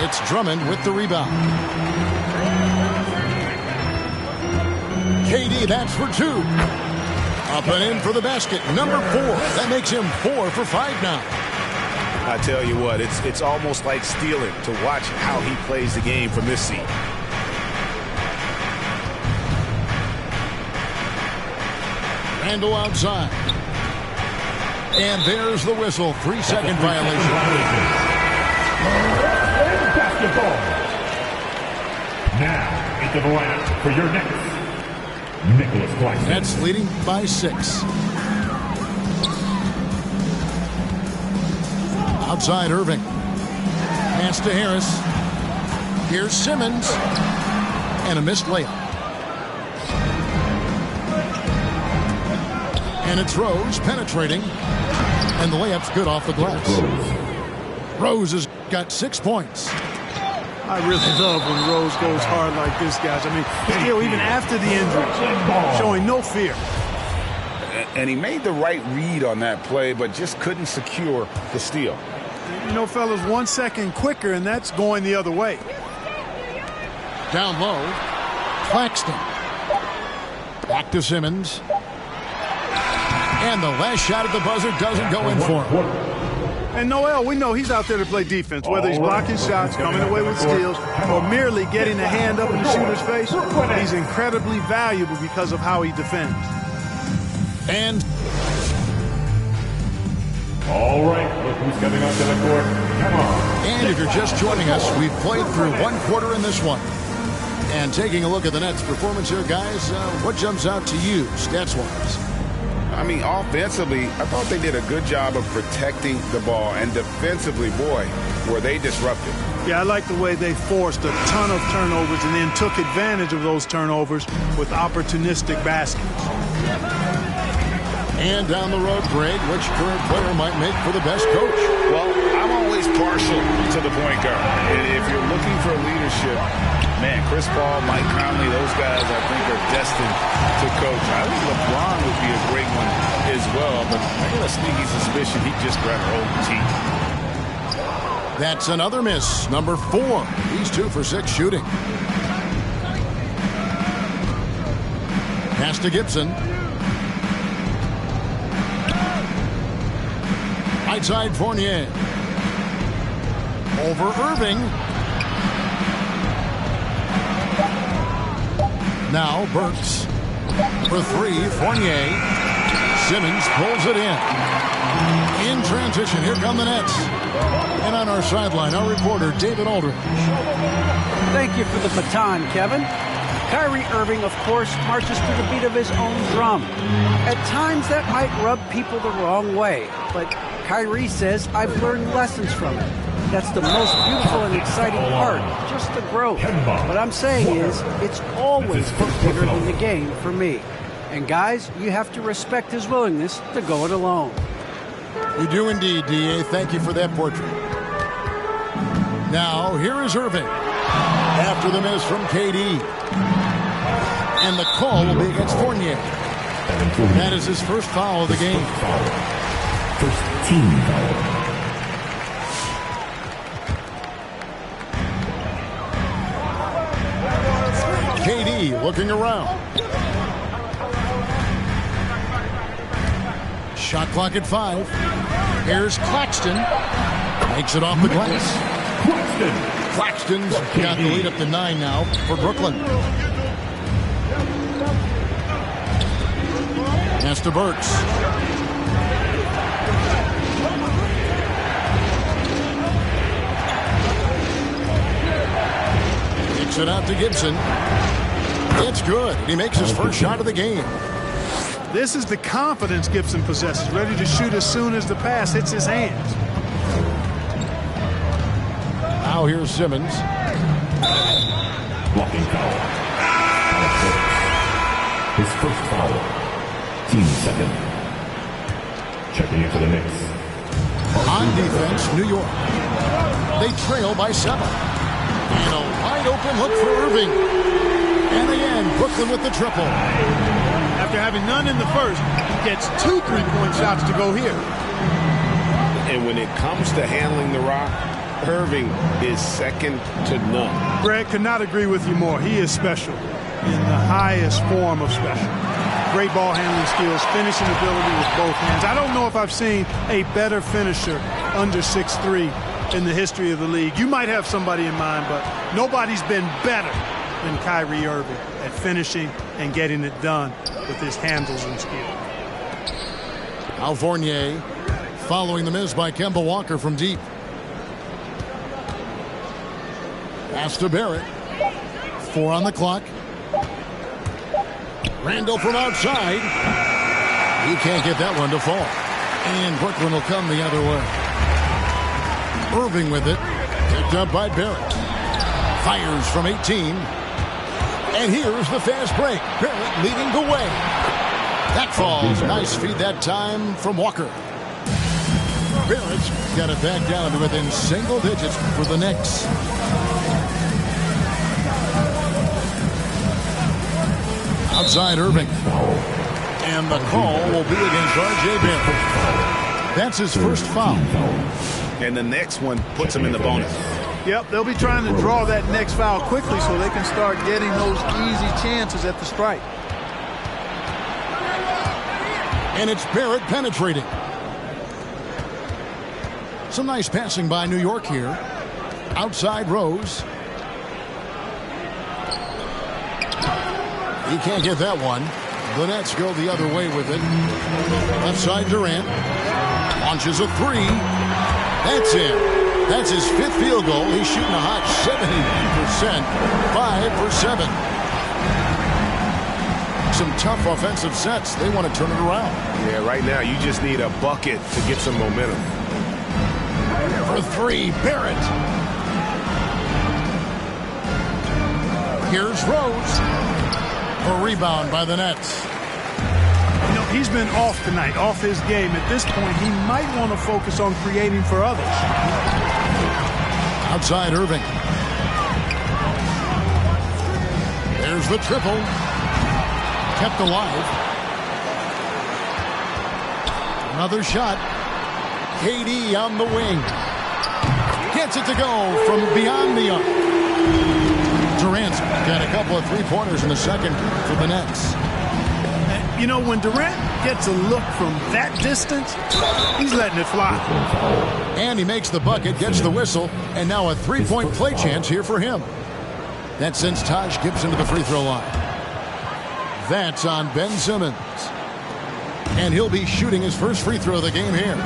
It's Drummond with the rebound. KD, that's for 2. Up and in for the basket. Number 4. That makes him 4 for 5 now. I tell you what, it's almost like stealing to watch how he plays the game from this seat. Randall outside. And there's the whistle. 3-second violation. Basketball. Now into the line for your next. Nicholas Claxton. Nets leading by 6. Outside Irving. Pass to Harris. Here's Simmons. And a missed layup. And it's Rose penetrating. And the layup's good off the glass. Rose has got 6 points. I really love when Rose goes hard like this, guys. I mean, still, even after the injury, showing no fear. And he made the right read on that play, but just couldn't secure the steal. You know, fellas, 1 second quicker, and that's going the other way. Down low, Claxton. Back to Simmons. And the last shot at the buzzer doesn't go in for him. And Noel, we know he's out there to play defense, whether he's blocking shots, coming away with steals, or merely getting a hand up in the shooter's face. He's incredibly valuable because of how he defends. And all right, look who's coming onto the court. Come on. And if you're just joining us, we've played through 1 quarter in this one. And taking a look at the Nets' performance here, guys, what jumps out to you, stats-wise? I mean, offensively, I thought they did a good job of protecting the ball. And defensively, boy, were they disruptive. Yeah, I like the way they forced a ton of turnovers and then took advantage of those turnovers with opportunistic baskets. And down the road, Greg, which current player might make for the best coach? Well, I'm always partial to the point guard. And if you're looking for leadership, man, Chris Paul, Mike Conley, those guys I think are destined to coach. I think LeBron would be a great one as well, but I got a sneaky suspicion he'd just rather hold the team. That's another miss, number 4. He's 2 for 6 shooting. Pass to Gibson. Right side, Fournier. Over Irving. Now Burks. For 3, Fournier. Simmons pulls it in. In transition, here come the Nets. And on our sideline, our reporter, David Aldridge. Thank you for the baton, Kevin. Kyrie Irving, of course, marches to the beat of his own drum. At times, that might rub people the wrong way, but Kyrie says, I've learned lessons from it. That's the most beautiful and exciting part, just the growth. What I'm saying is, it's always bigger than the game for me. And guys, you have to respect his willingness to go it alone. We do indeed, D.A. Thank you for that portrait. Now, here is Irving. After the miss from KD. And the call will be against Fournier. That is his first foul of the game. First team foul. KD looking around. Shot clock at 5. Here's Claxton. Makes it off the glass. Claxton's got the lead up to 9 now for Brooklyn. Pass to Burks. Kicks it out to Gibson. It's good. He makes his first shot of the game. This is the confidence Gibson possesses, ready to shoot as soon as the pass hits his hands. Now here's Simmons. Blocking foul. His first foul. Team second. Checking into the Knicks. On defense, New York. They trail by 7. And a wide open look for Irving. And again, Brooklyn with the triple. After having none in the first, he gets 2 3-point shots to go here. And when it comes to handling the rock, Irving is second to none. Greg, could not agree with you more. He is special in the highest form of special. Great ball handling skills, finishing ability with both hands. I don't know if I've seen a better finisher under 6'3" in the history of the league. You might have somebody in mind, but nobody's been better than Kyrie Irving at finishing and getting it done with his handles and skill. Now Fournier following the miss by Kemba Walker from deep. Pass to Barrett. 4 on the clock. Randall from outside. He can't get that one to fall. And Brooklyn will come the other way. Irving with it. Picked up by Barrett. Fires from 18. And here's the fast break. Barrett leading the way. That falls. Nice feed that time from Walker. Barrett's got it back down to within single digits for the Knicks. Outside Irving. And the call will be against R.J. Barrett. That's his first foul. And the next one puts him in the bonus. Yep, they'll be trying to draw that next foul quickly so they can start getting those easy chances at the strike. And it's Barrett penetrating. Some nice passing by New York here. Outside Rose. He can't get that one. The Nets go the other way with it. Left side Durant. Launches a three. That's it. That's his fifth field goal. He's shooting a hot 79%. 5 for 7. Some tough offensive sets. They want to turn it around. Yeah, right now you just need a bucket to get some momentum. For three, Barrett. Here's Rose. A rebound by the Nets. You know, he's been off tonight, off his game. At this point, he might want to focus on creating for others. Outside Irving. There's the triple. Kept alive. Another shot. KD on the wing. Gets it to go from beyond the arc. Durant's got a couple of three-pointers in the second for the Nets. And, you know, when Durant gets a look from that distance, he's letting it fly. And he makes the bucket, gets the whistle, and now a three-point play chance here for him. That sends Taj Gibson to the free throw line. That's on Ben Simmons. And he'll be shooting his first free throw of the game here.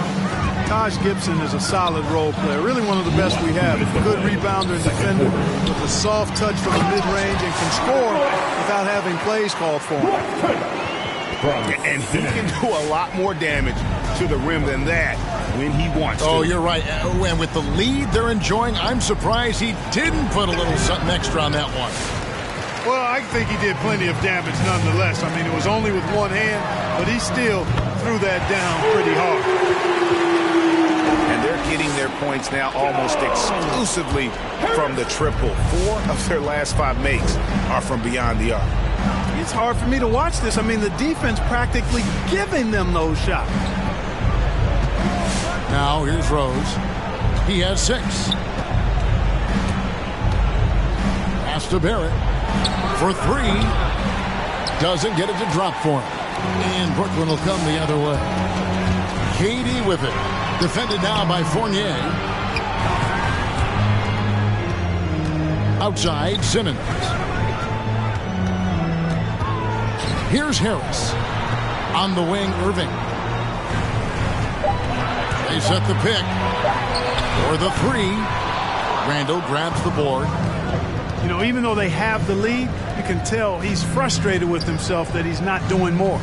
Taj Gibson is a solid role player, really one of the best we have. A good rebounder and defender with a soft touch from the mid-range and can score without having plays called for him. And he can do a lot more damage to the rim than that when he wants to. Oh, you're right. And with the lead they're enjoying, I'm surprised he didn't put a little something extra on that one. Well, I think he did plenty of damage nonetheless. I mean, it was only with one hand, but he still threw that down pretty hard. And they're getting their points now almost exclusively from the triple. 4 of their last 5 makes are from beyond the arc. It's hard for me to watch this. I mean, the defense practically giving them those shots. Now, here's Rose. He has 6. Pass to Barrett. For 3. Doesn't get it to drop for him. And Brooklyn will come the other way. KD with it. Defended now by Fournier. Outside, Simmons. Here's Harris. On the wing, Irving. They set the pick. For the 3. Randall grabs the board. You know, even though they have the lead, you can tell he's frustrated with himself that he's not doing more.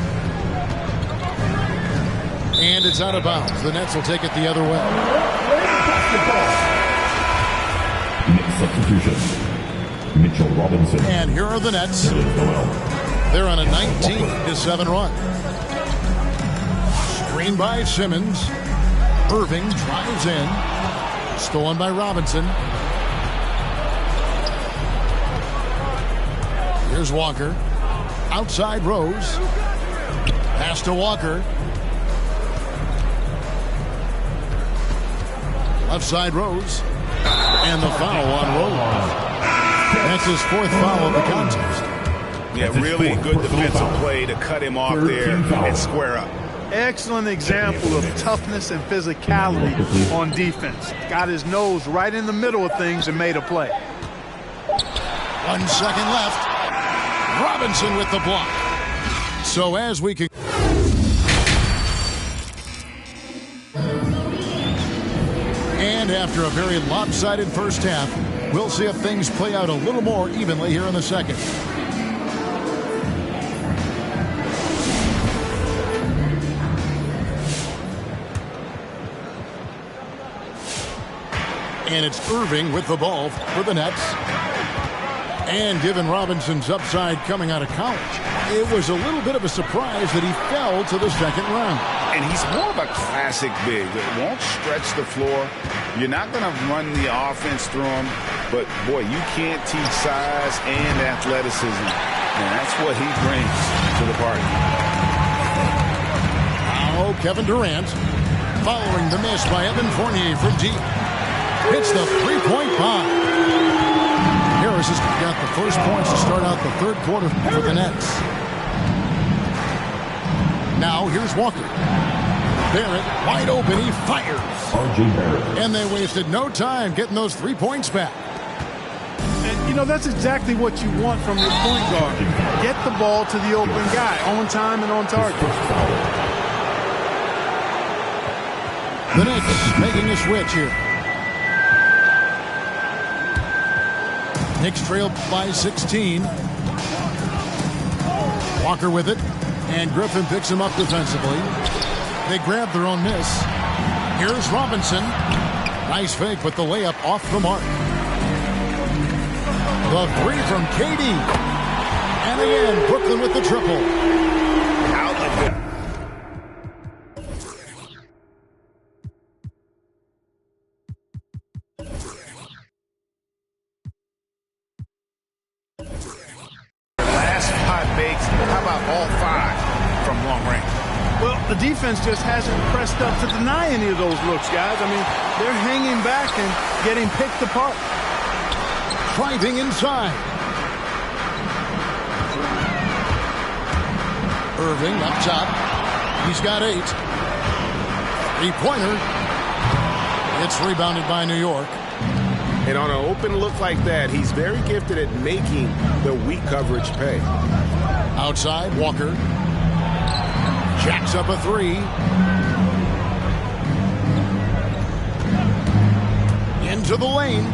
And it's out of bounds. The Nets will take it the other way. Next substitution, Mitchell Robinson. And here are the Nets. They're on a 19-7 run. Screen by Simmons. Irving drives in. Stolen by Robinson. Here's Walker. Outside Rose. Pass to Walker. Left side Rose. And the foul on Rose. That's his 4th foul of the contest. Yeah, really good defensive play to cut him off there and square up. Excellent example of toughness and physicality on defense. Got his nose right in the middle of things and made a play. 1 second left. Robinson with the block. So as we can... And after a very lopsided first half, we'll see if things play out a little more evenly here in the second. And it's Irving with the ball for the Nets. And given Robinson's upside coming out of college, it was a little bit of a surprise that he fell to the second round. And he's more of a classic big. It won't stretch the floor. You're not going to run the offense through him. But, boy, you can't teach size and athleticism. And that's what he brings to the party. Now Kevin Durant, following the miss by Evan Fournier from deep, hits the three-point bomb. Harris has got the first points to start out the third quarter for the Nets. Now here's Walker. Barrett wide open. He fires. And they wasted no time getting those 3 points back. And, you know, that's exactly what you want from your point guard. Get the ball to the open guy on time and on target. The Knicks making a switch here. Knicks trail by 16. Walker with it. And Griffin picks him up defensively. They grab their own miss. Here's Robinson. Nice fake, but the layup off the mark. The three from KD. And again, Brooklyn with the triple. Out of it. Last 5 makes. How about all 5 from long range? Well, the defense just hasn't pressed up to deny any of those looks, guys. I mean, they're hanging back and getting picked apart. Driving inside. Irving up top. He's got 8. 3-pointer. It's rebounded by New York. And on an open look like that, he's very gifted at making the weak coverage pay. Outside, Walker. Jacks up a 3. Into the lane.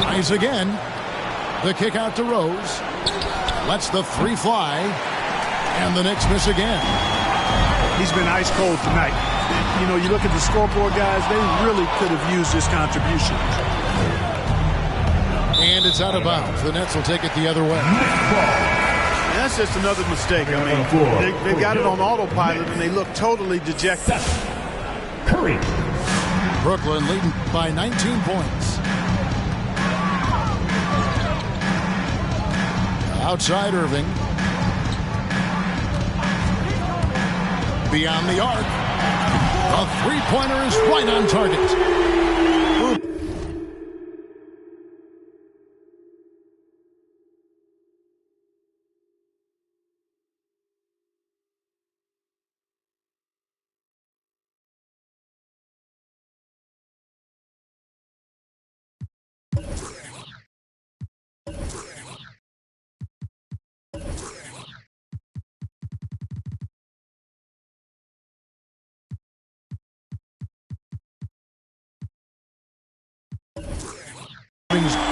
Tries again. The kick out to Rose. Lets the 3 fly. And the Knicks miss again. He's been ice cold tonight. You know, you look at the scoreboard, guys, they really could have used this contribution. And it's out of bounds. The Nets will take it the other way. And that's just another mistake. I mean, they got it on autopilot, and they look totally dejected. Curry. Brooklyn leading by 19 points. Outside Irving. Beyond the arc. A 3-pointer is right on target.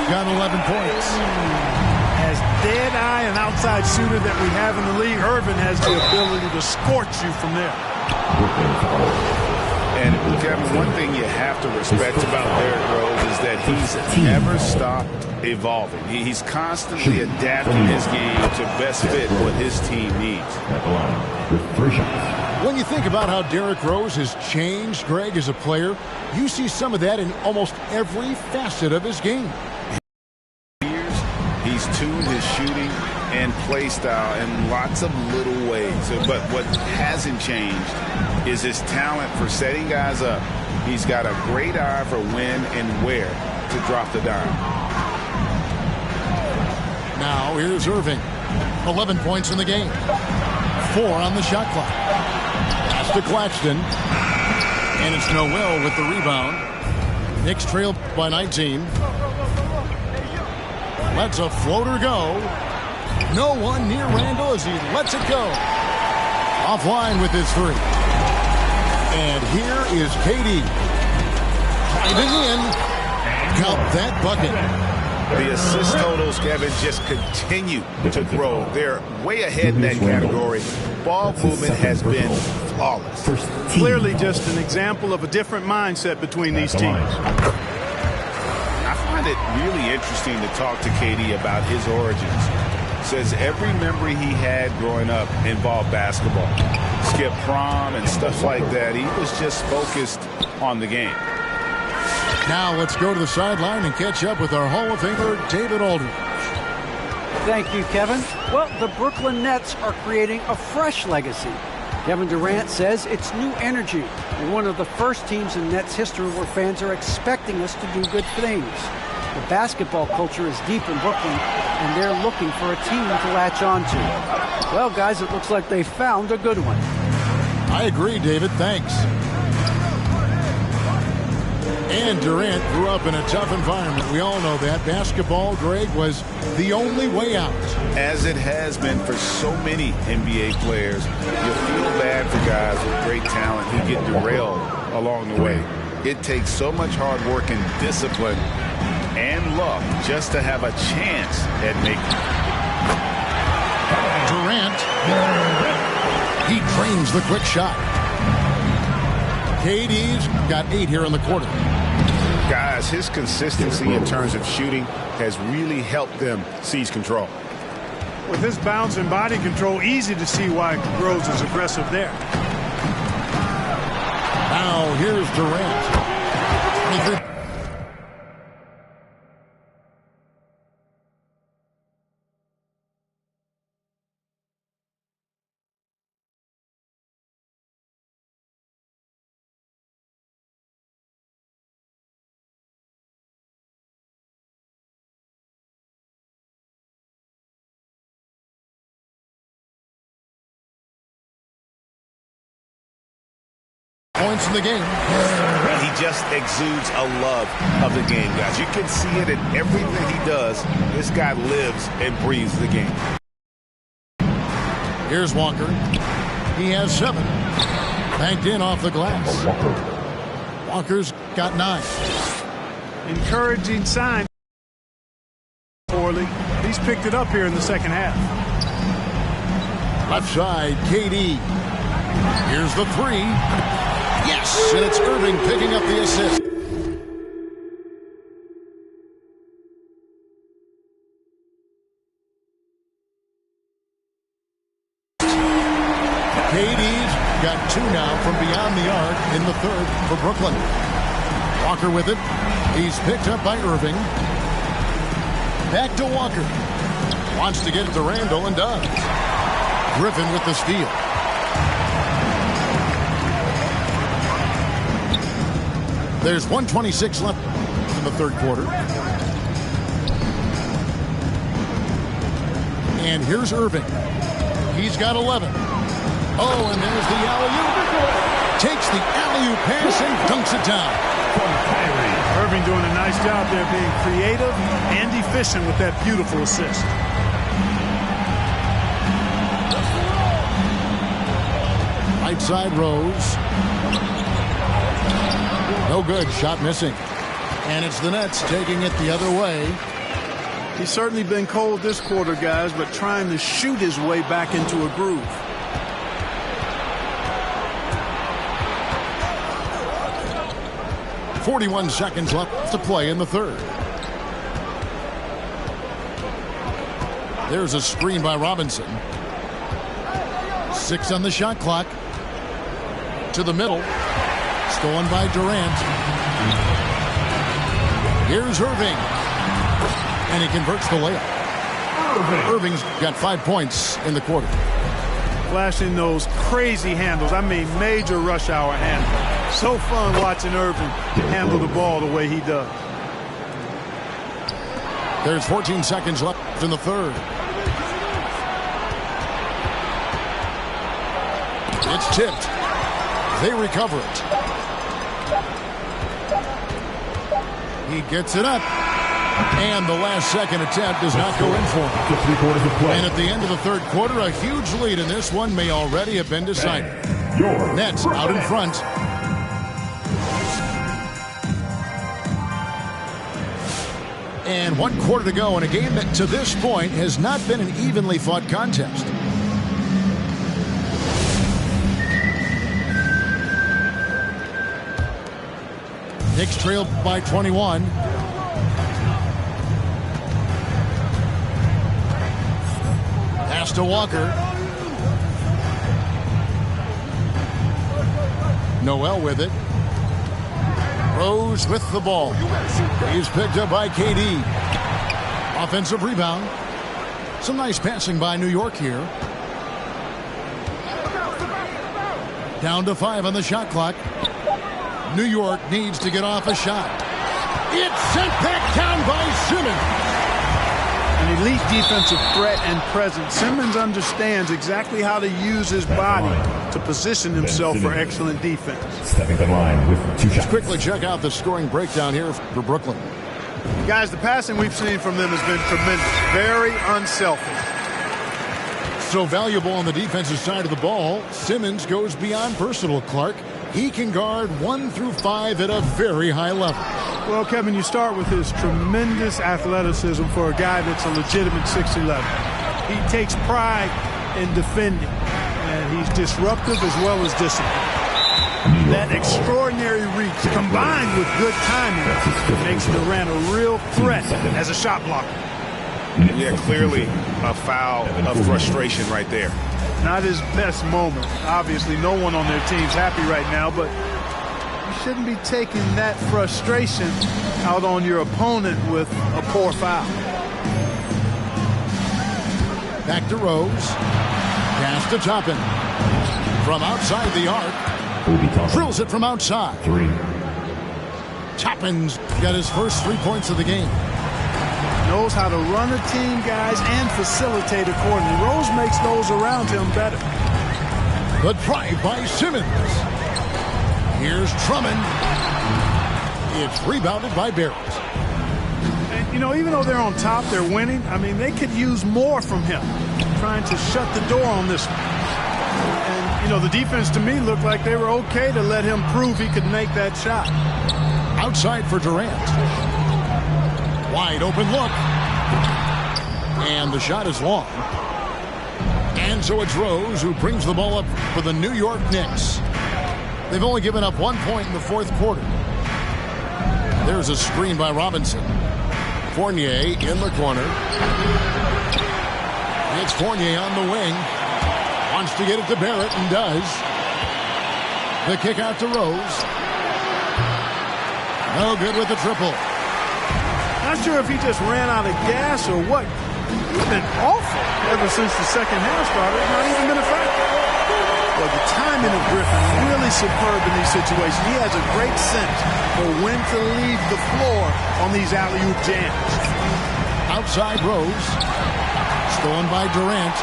Got 11 points. As dead-eye and outside shooter that we have in the league, Irvin has the ability to scorch you from there. And, Kevin, one thing you have to respect about Derrick Rose is that he's never stopped evolving. He's constantly adapting his game to best fit what his team needs. When you think about how Derrick Rose has changed, Greg, as a player, you see some of that in almost every facet of his game. He's tuned his shooting and play style in lots of little ways. But what hasn't changed is his talent for setting guys up. He's got a great eye for when and where to drop the dime. Now here's Irving. 11 points in the game. 4 on the shot clock. Pass to Claxton. And it's Noel with the rebound. Knicks trail by 19. Lets a floater go. No one near Randall as he lets it go. Offline with his 3. And here is KD. Driving in. Got that bucket. The assist totals, Kevin, just continue to grow. They're way ahead in that category. Ball movement has been flawless. Clearly just an example of a different mindset between these teams. I find it really interesting to talk to KD about his origins. Says every memory he had growing up involved basketball. Skip prom and stuff like that. He was just focused on the game. Now let's go to the sideline and catch up with our Hall of Famer, David Aldridge. Thank you, Kevin. Well, the Brooklyn Nets are creating a fresh legacy. Kevin Durant says it's new energy. We're one of the first teams in Nets history where fans are expecting us to do good things. The basketball culture is deep in Brooklyn, and they're looking for a team to latch on to. Well, guys, it looks like they found a good one. I agree, David. Thanks. And Durant grew up in a tough environment. We all know that. Basketball, Greg, was the only way out. As it has been for so many NBA players, you feel bad for guys with great talent who get derailed along the way. It takes so much hard work and discipline and luck just to have a chance at making it. Durant. He trains the quick shot. KD's got 8 here in the quarter. Guys, his consistency in terms of shooting has really helped them seize control. With his bounce and body control, easy to see why Rose is aggressive there. Now here's Durant. 23. Points in the game. He just exudes a love of the game, guys. You can see it in everything he does. This guy lives and breathes the game. Here's Walker. He has 7. Banked in off the glass. Walker's got 9. Encouraging sign. Poorly. He's picked it up here in the second half. Left side, KD. Here's the 3. Yes, and it's Irving picking up the assist. KD's got 2 now from beyond the arc in the third for Brooklyn. Walker with it. He's picked up by Irving. Back to Walker. Wants to get it to Randall and does. Griffin with the steal. There's 1:26 left in the third quarter. And here's Irving. He's got 11. Oh, and there's the alley-oop. Takes the alley-oop pass and dunks it down. Irving doing a nice job there, being creative and efficient with that beautiful assist. Right side Rose. No good. Shot missing. And it's the Nets taking it the other way. He's certainly been cold this quarter, guys, but trying to shoot his way back into a groove. .41 seconds left to play in the third. There's a screen by Robinson. 6 on the shot clock. To the middle. Stolen by Durant. Here's Irving. And he converts the layup. Irving's got 5 points in the quarter. Flashing those crazy handles. I mean, major rush hour handles. So fun watching Irving handle the ball the way he does. There's 14 seconds left in the third. It's tipped. They recover it. He gets it up. And the last second attempt does not go in for him. And at the end of the third quarter, a huge lead in this one may already have been decided. Nets out in front. And 1 quarter to go in a game that to this point has not been an evenly fought contest. Knicks trailed by 21. Pass to Walker. Noel with it. Rose with the ball. He's picked up by KD. Offensive rebound. Some nice passing by New York here. Down to 5 on the shot clock. New York needs to get off a shot. It's sent back down by Simmons. An elite defensive threat and presence. Simmons understands exactly how to use his body to position himself for excellent defense. Stepping the line with 2 shots. Let's quickly check out the scoring breakdown here for Brooklyn. Guys, the passing we've seen from them has been tremendous. Very unselfish. So valuable on the defensive side of the ball. Simmons goes beyond personal, Clark. He can guard 1 through 5 at a very high level. Well, Kevin, you start with his tremendous athleticism for a guy that's a legitimate 6'11". He takes pride in defending, and he's disruptive as well as disciplined. That extraordinary reach combined with good timing makes Durant a real threat as a shot blocker. Yeah, clearly a foul of frustration right there. Not his best moment. Obviously, no one on their team's happy right now, but you shouldn't be taking that frustration out on your opponent with a poor foul. Back to Rose. Pass to Toppin. From outside the arc. Drills it from outside. 3. Toppin's got his first 3 points of the game. Knows how to run a team, guys, and facilitate accordingly. Rose makes those around him better. The drive by Simmons. Here's Drummond. It's rebounded by Barrett. And, you know, even though they're on top, they're winning. I mean, they could use more from him, trying to shut the door on this one. And, you know, the defense to me looked like they were okay to let him prove he could make that shot. Outside for Durant. Wide open look. And the shot is long. And so it's Rose who brings the ball up for the New York Knicks. They've only given up 1 point in the fourth quarter. There's a screen by Robinson. Fournier in the corner. It's Fournier on the wing. Wants to get it to Barrett and does. The kick out to Rose. No good with the triple. Not sure if he just ran out of gas or what. He's been awful ever since the second half started. Not even been a factor. Well, the timing of Griffin really superb in these situations. He has a great sense for when to leave the floor on these alley-oop jams. Outside Rose. Stolen by Durant.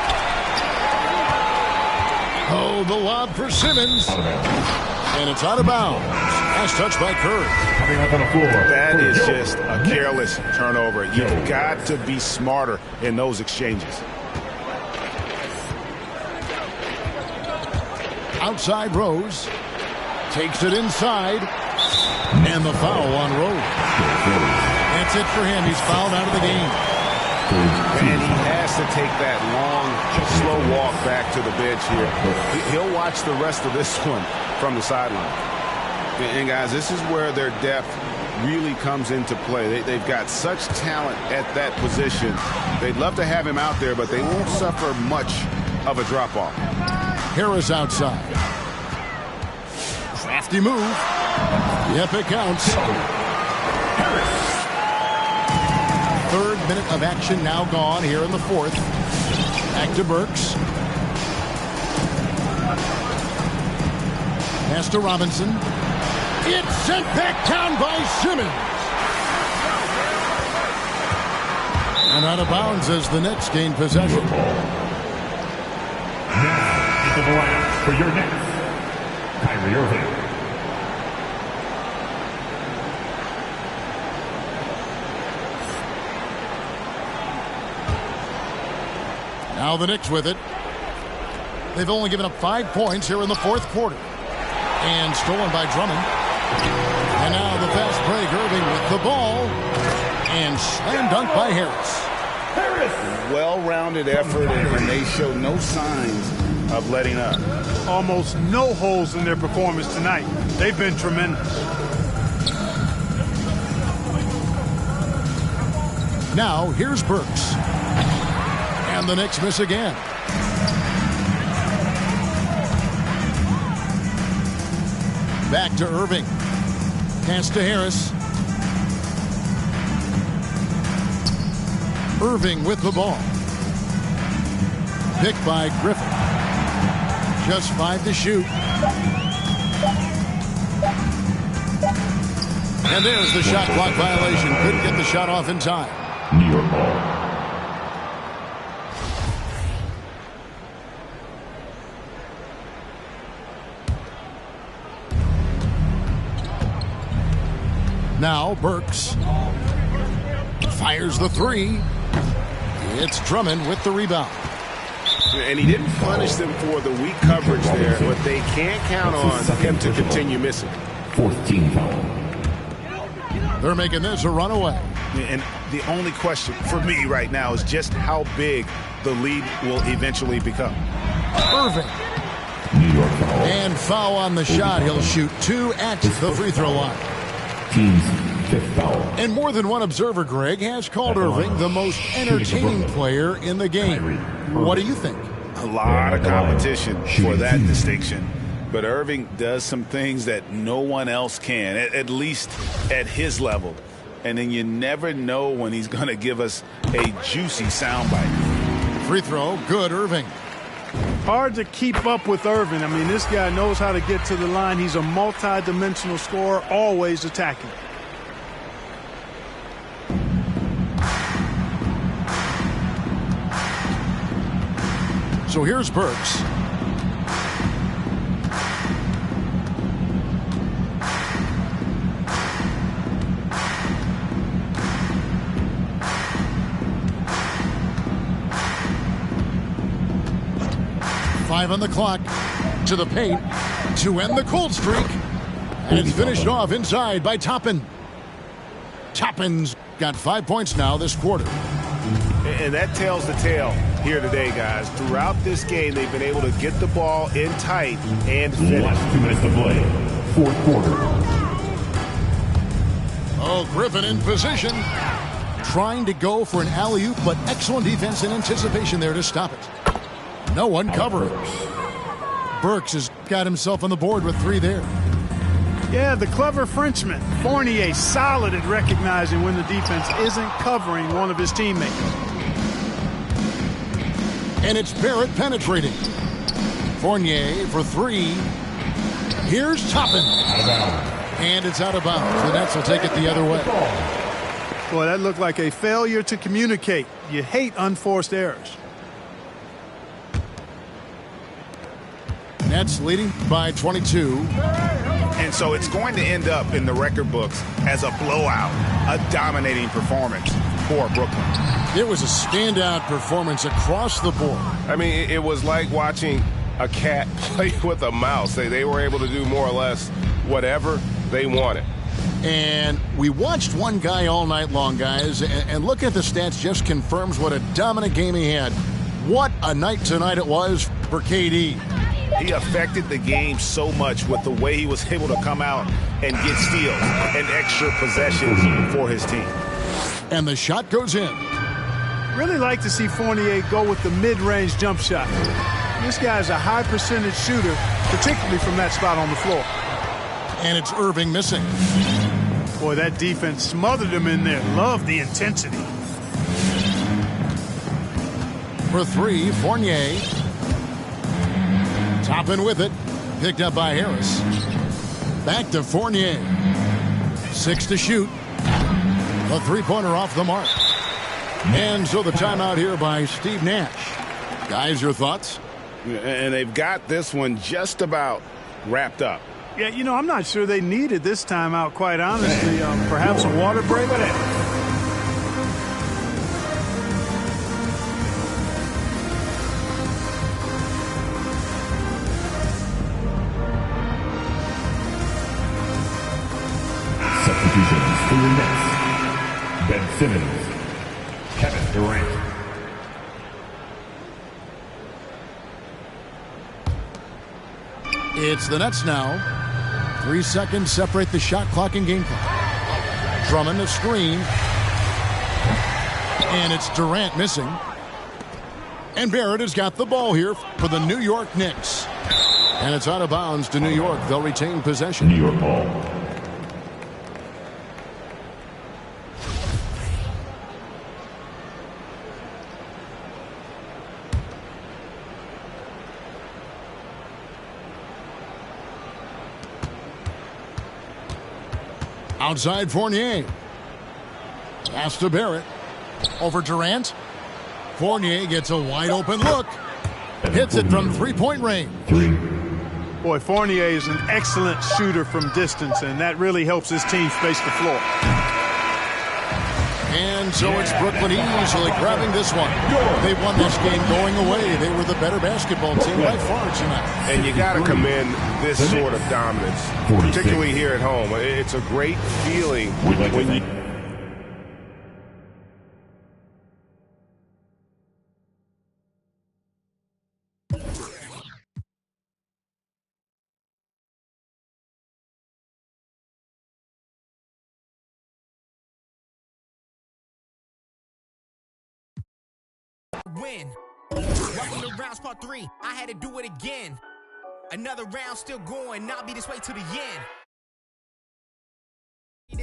Oh, the lob for Simmons. And it's out of bounds. Last touch by Curry. That is just a careless turnover. You've got to be smarter in those exchanges. Outside Rose. Takes it inside. And the foul on Rose. That's it for him. He's fouled out of the game. And he has to take that long, slow walk back to the bench here. He'll watch the rest of this one from the sideline. And guys, this is where their depth really comes into play. They've got such talent at that position. They'd love to have him out there, but they won't suffer much of a drop-off. Harris outside. Crafty move. Yep, it counts. Third minute of action now gone here in the fourth. Back to Burks. Pass to Robinson. It's sent back down by Simmons. And out of bounds as the Knicks gain possession. Now into the lineup for your Knicks, Kyrie Irving. Now the Knicks with it. They've only given up 5 points here in the fourth quarter. And stolen by Drummond. And now the fast break. Irving with the ball. And slam dunk by Harris. Well-rounded effort, and they show no signs of letting up. Almost no holes in their performance tonight. They've been tremendous. Now here's Burks. And the Knicks miss again. Back to Irving. Pass to Harris. Irving with the ball. Picked by Griffin. Just 5 to shoot. And there's the shot clock violation. Couldn't get the shot off in time. New York ball. Now Burks fires the three. It's Drummond with the rebound. And he didn't punish them for the weak coverage there, but they can't count on him to continue missing. 4th team foul. They're making this a runaway. And the only question for me right now is just how big the lead will eventually become. Irving. New York foul. And foul on the shot. He'll shoot 2 at the free throw line. Team's 5th foul. And more than one observer, Greg, has called Irving the most entertaining player in the game. What do you think? A lot of competition for that distinction. But Irving does some things that no one else can, at least at his level. And then you never know when he's going to give us a juicy soundbite. Free throw, good, Irving. Hard to keep up with Irving. I mean, this guy knows how to get to the line. He's a multi-dimensional scorer, always attacking. So here's Burks. Five on the clock. To the paint to end the cold streak. And it's finished off inside by Toppin. Toppin's got 5 points now this quarter. And that tells the tale here today, guys. Throughout this game, they've been able to get the ball in tight and finish. Last 2 minutes to play. 4th quarter. Oh, Griffin in position. Trying to go for an alley-oop, but excellent defense and anticipation there to stop it. No one covering. Burks has got himself on the board with 3 there. Yeah, the clever Frenchman. Fournier solid at recognizing when the defense isn't covering one of his teammates. And it's Barrett penetrating. Fournier for 3. Here's Toppin. And it's out of bounds. The Nets will take it the other way. Boy, that looked like a failure to communicate. You hate unforced errors. Nets leading by 22. And so it's going to end up in the record books as a blowout, a dominating performance for Brooklyn. It was a standout performance across the board. I mean, it was like watching a cat play with a mouse. They were able to do more or less whatever they wanted. And we watched one guy all night long, guys, and looking at the stats just confirms what a dominant game he had. What a night tonight it was for KD. He affected the game so much with the way he was able to come out and get steals and extra possessions for his team. And the shot goes in. Really like to see Fournier go with the mid-range jump shot. This guy's a high percentage shooter, particularly from that spot on the floor. And it's Irving missing. Boy, that defense smothered him in there. Love the intensity. For 3, Fournier. Toppin with it. Picked up by Harris. Back to Fournier. 6 to shoot. A 3-pointer off the mark. And so the timeout here by Steve Nash. Guys, your thoughts? And they've got this one just about wrapped up. Yeah, you know, I'm not sure they needed this timeout, quite honestly. Perhaps a water break? Substitutions for the Nets. Ben Simmons. Kevin Durant. It's the Nets now. 3 seconds separate the shot clock and game clock. Drummond a screen. And it's Durant missing. And Barrett has got the ball here for the New York Knicks. And it's out of bounds to New York. They'll retain possession. New York ball. Outside Fournier. Pass to Barrett. Over Durant. Fournier gets a wide open look. Hits it from three-point range. Boy, Fournier is an excellent shooter from distance, and that really helps his team space the floor. And so it's Brooklyn easily grabbing this one. They won this game going away. They were the better basketball team by far tonight. And you got to commend this sort of dominance, particularly here at home. It's a great feeling when you... Win. Welcome to rounds part 3. I had to do it again. Another round still going. I'll be this way to the end.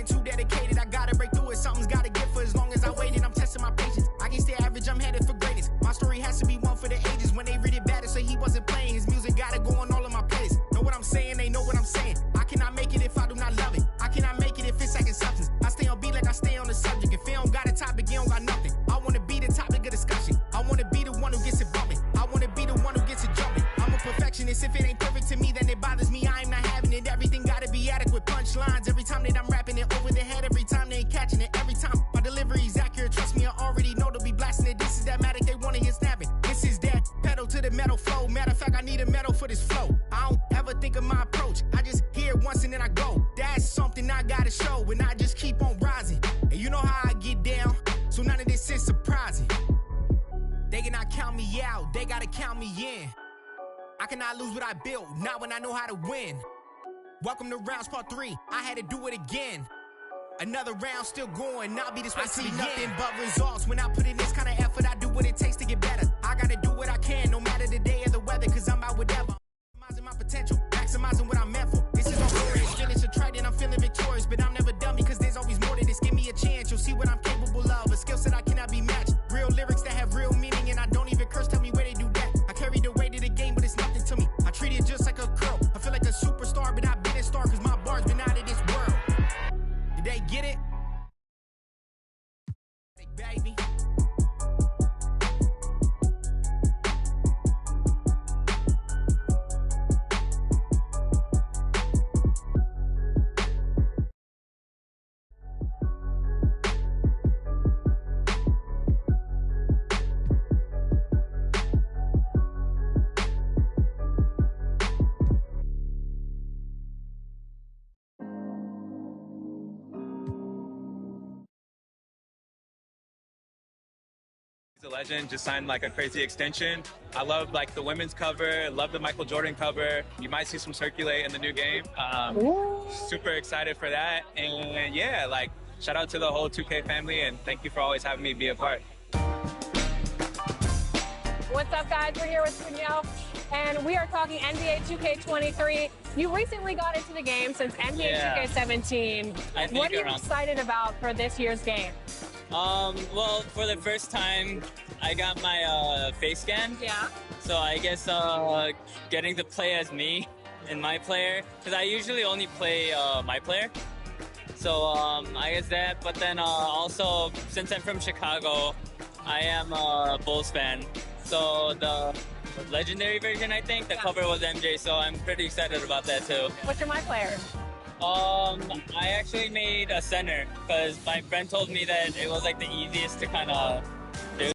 Too dedicated, I gotta break through it. Something's gotta give for as long as I waited. I'm testing my patience. I can stay average, I'm headed for greatness. My story has to be one for the ages. When they read it bad, say he wasn't playing. His music gotta go on all of my playlists. Know what I'm saying? They know what I'm saying. I cannot make it if I do not love it. I cannot make it if it's second substance. I stay on beat like I stay on the subject. If it don't got a topic, it don't got nothing. I wanna be the topic of discussion. I wanna be the one who gets it bumping. I wanna be the one who gets it jumping. I'm a perfectionist. If it ain't perfect to me, then it bothers me. I am not having it. Everything gotta be adequate. Punchlines every time that I'm rapping it over the head. Every time they ain't catching it. Every time my delivery's accurate. Trust me, I already know they'll be blasting it. This is that matic. They wanna hear snapping. This is that pedal to the metal flow. Matter of fact, I need a medal for this flow. I don't ever think of my approach. I just hear it once and then I go. That's something I gotta show. And I just keep on rising. And you know how I get down. So none of this is surprising. They cannot count me out. They gotta count me in. I cannot lose what I built. Not when I know how to win. Welcome to rounds part 3. I had to do it again. Another round still going. I'll be this way to nothing but results. When I put in this kind of effort, I do what it takes to get better. I gotta do what I can, no matter the day or the weather, cause I'm out whatever. Maximizing my potential, maximizing what I'm meant for. This is all glorious, finish a trident, I'm feeling victorious, but I'm never done because there's always more to this. Give me a chance, you'll see what I'm capable of. A skill set I cannot be matched. Real lyrics that have real meaning, and I don't even curse. Tell me where they do that. I carry the weight of the game, but it's nothing to me. I treat it just like a curl. I feel like a superstar, but I've been a star cause my bar's been out of this world. Did they get it? Baby. He's a legend, just signed like a crazy extension. I love like the women's cover, love the Michael Jordan cover. You might see some circulate in the new game. Super excited for that. And yeah, like shout out to the whole 2K family and thank you for always having me be a part. What's up, guys? We're here with Danielle, and we are talking NBA 2K23. You recently got into the game since NBA 2K17. What are you excited about for this year's game? Well, for the first time, I got my face scan. Yeah. So I guess getting to play as me and my player, because I usually only play my player. So I guess that, but then also, since I'm from Chicago, I am a Bulls fan. So the legendary version, I think, the cover was MJ, so I'm pretty excited about that too. What's your my player? I actually made a center because my friend told me that it was like the easiest to kind of do.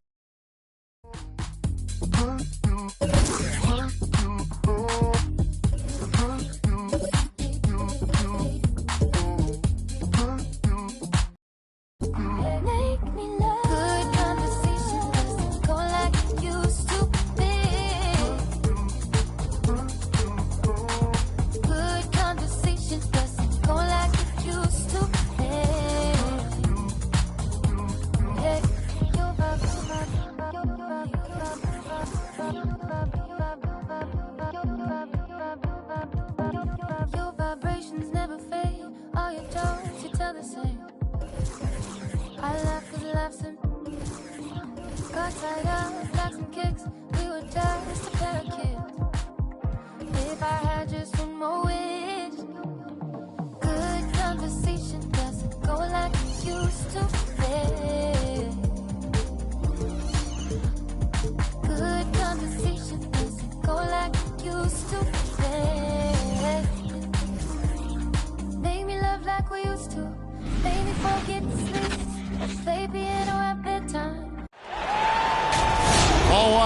Your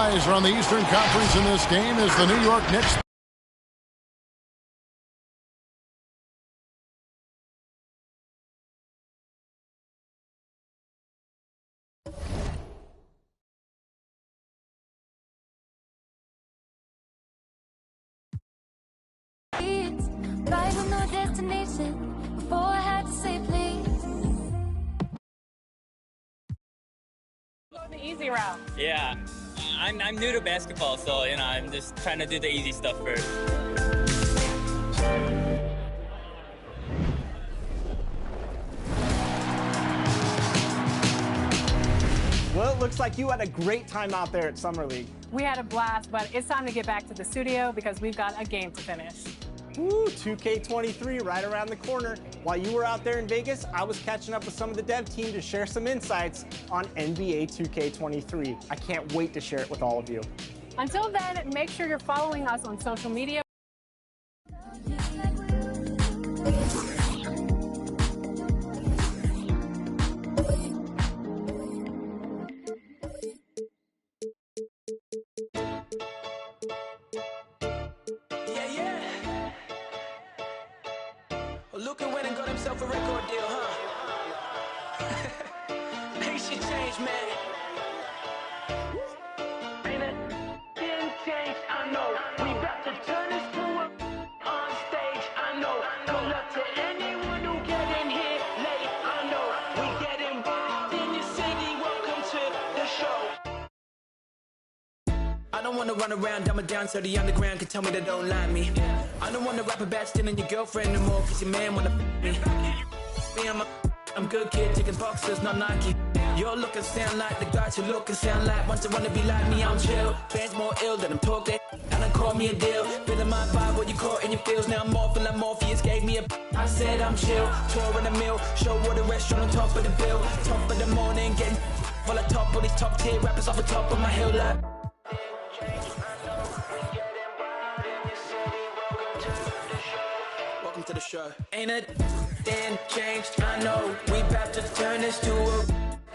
eyes are on the Eastern Conference in this game as the New York Knicks. Life with no destination before I had to say please. Go the easy route. Yeah, I'm new to basketball, so you know I'm just trying to do the easy stuff first. Well, it looks like you had a great time out there at Summer League. We had a blast, but it's time to get back to the studio because we've got a game to finish. Woo, 2K23 right around the corner. While you were out there in Vegas, I was catching up with some of the dev team to share some insights on NBA 2K23. I can't wait to share it with all of you. Until then, make sure you're following us on social media. Luka went and got himself a record deal, huh? Ain't shit changed, man. Ain't a thing changed, I know. We about to turn this to a on stage, I know. Good luck to anyone who get in here late, I know. We get involved in your city, welcome to the show. I don't wanna run around, dumb it down so the underground can tell me they don't like me. I don't wanna rap about stealing your girlfriend no more, cause your man wanna me. I'm good kid, taking boxes, not Nike. You're looking sound like the guys who look and sound like once they wanna be like me, I'm chill. Fans more ill than I'm talking, and I call me a deal. Feeling my vibe, what you caught in your feels. Now I'm morphing like Morpheus gave me a. I said I'm chill, tour in the mill, show what a restaurant on top of the bill. Top of the morning, getting full of top, all these top tier rappers off the top of my hill like. Welcome to the show. Ain't a thing changed, I know. We about to turn this to a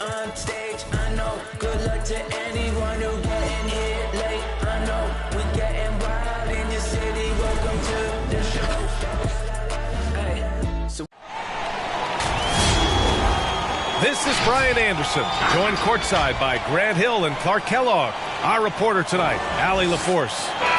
on stage, I know. Good luck to anyone who getting here late, I know. We getting wild in your city, welcome to the show. Hey, so this is Brian Anderson, joined courtside by Grant Hill and Clark Kellogg. Our reporter tonight, Allie LaForce.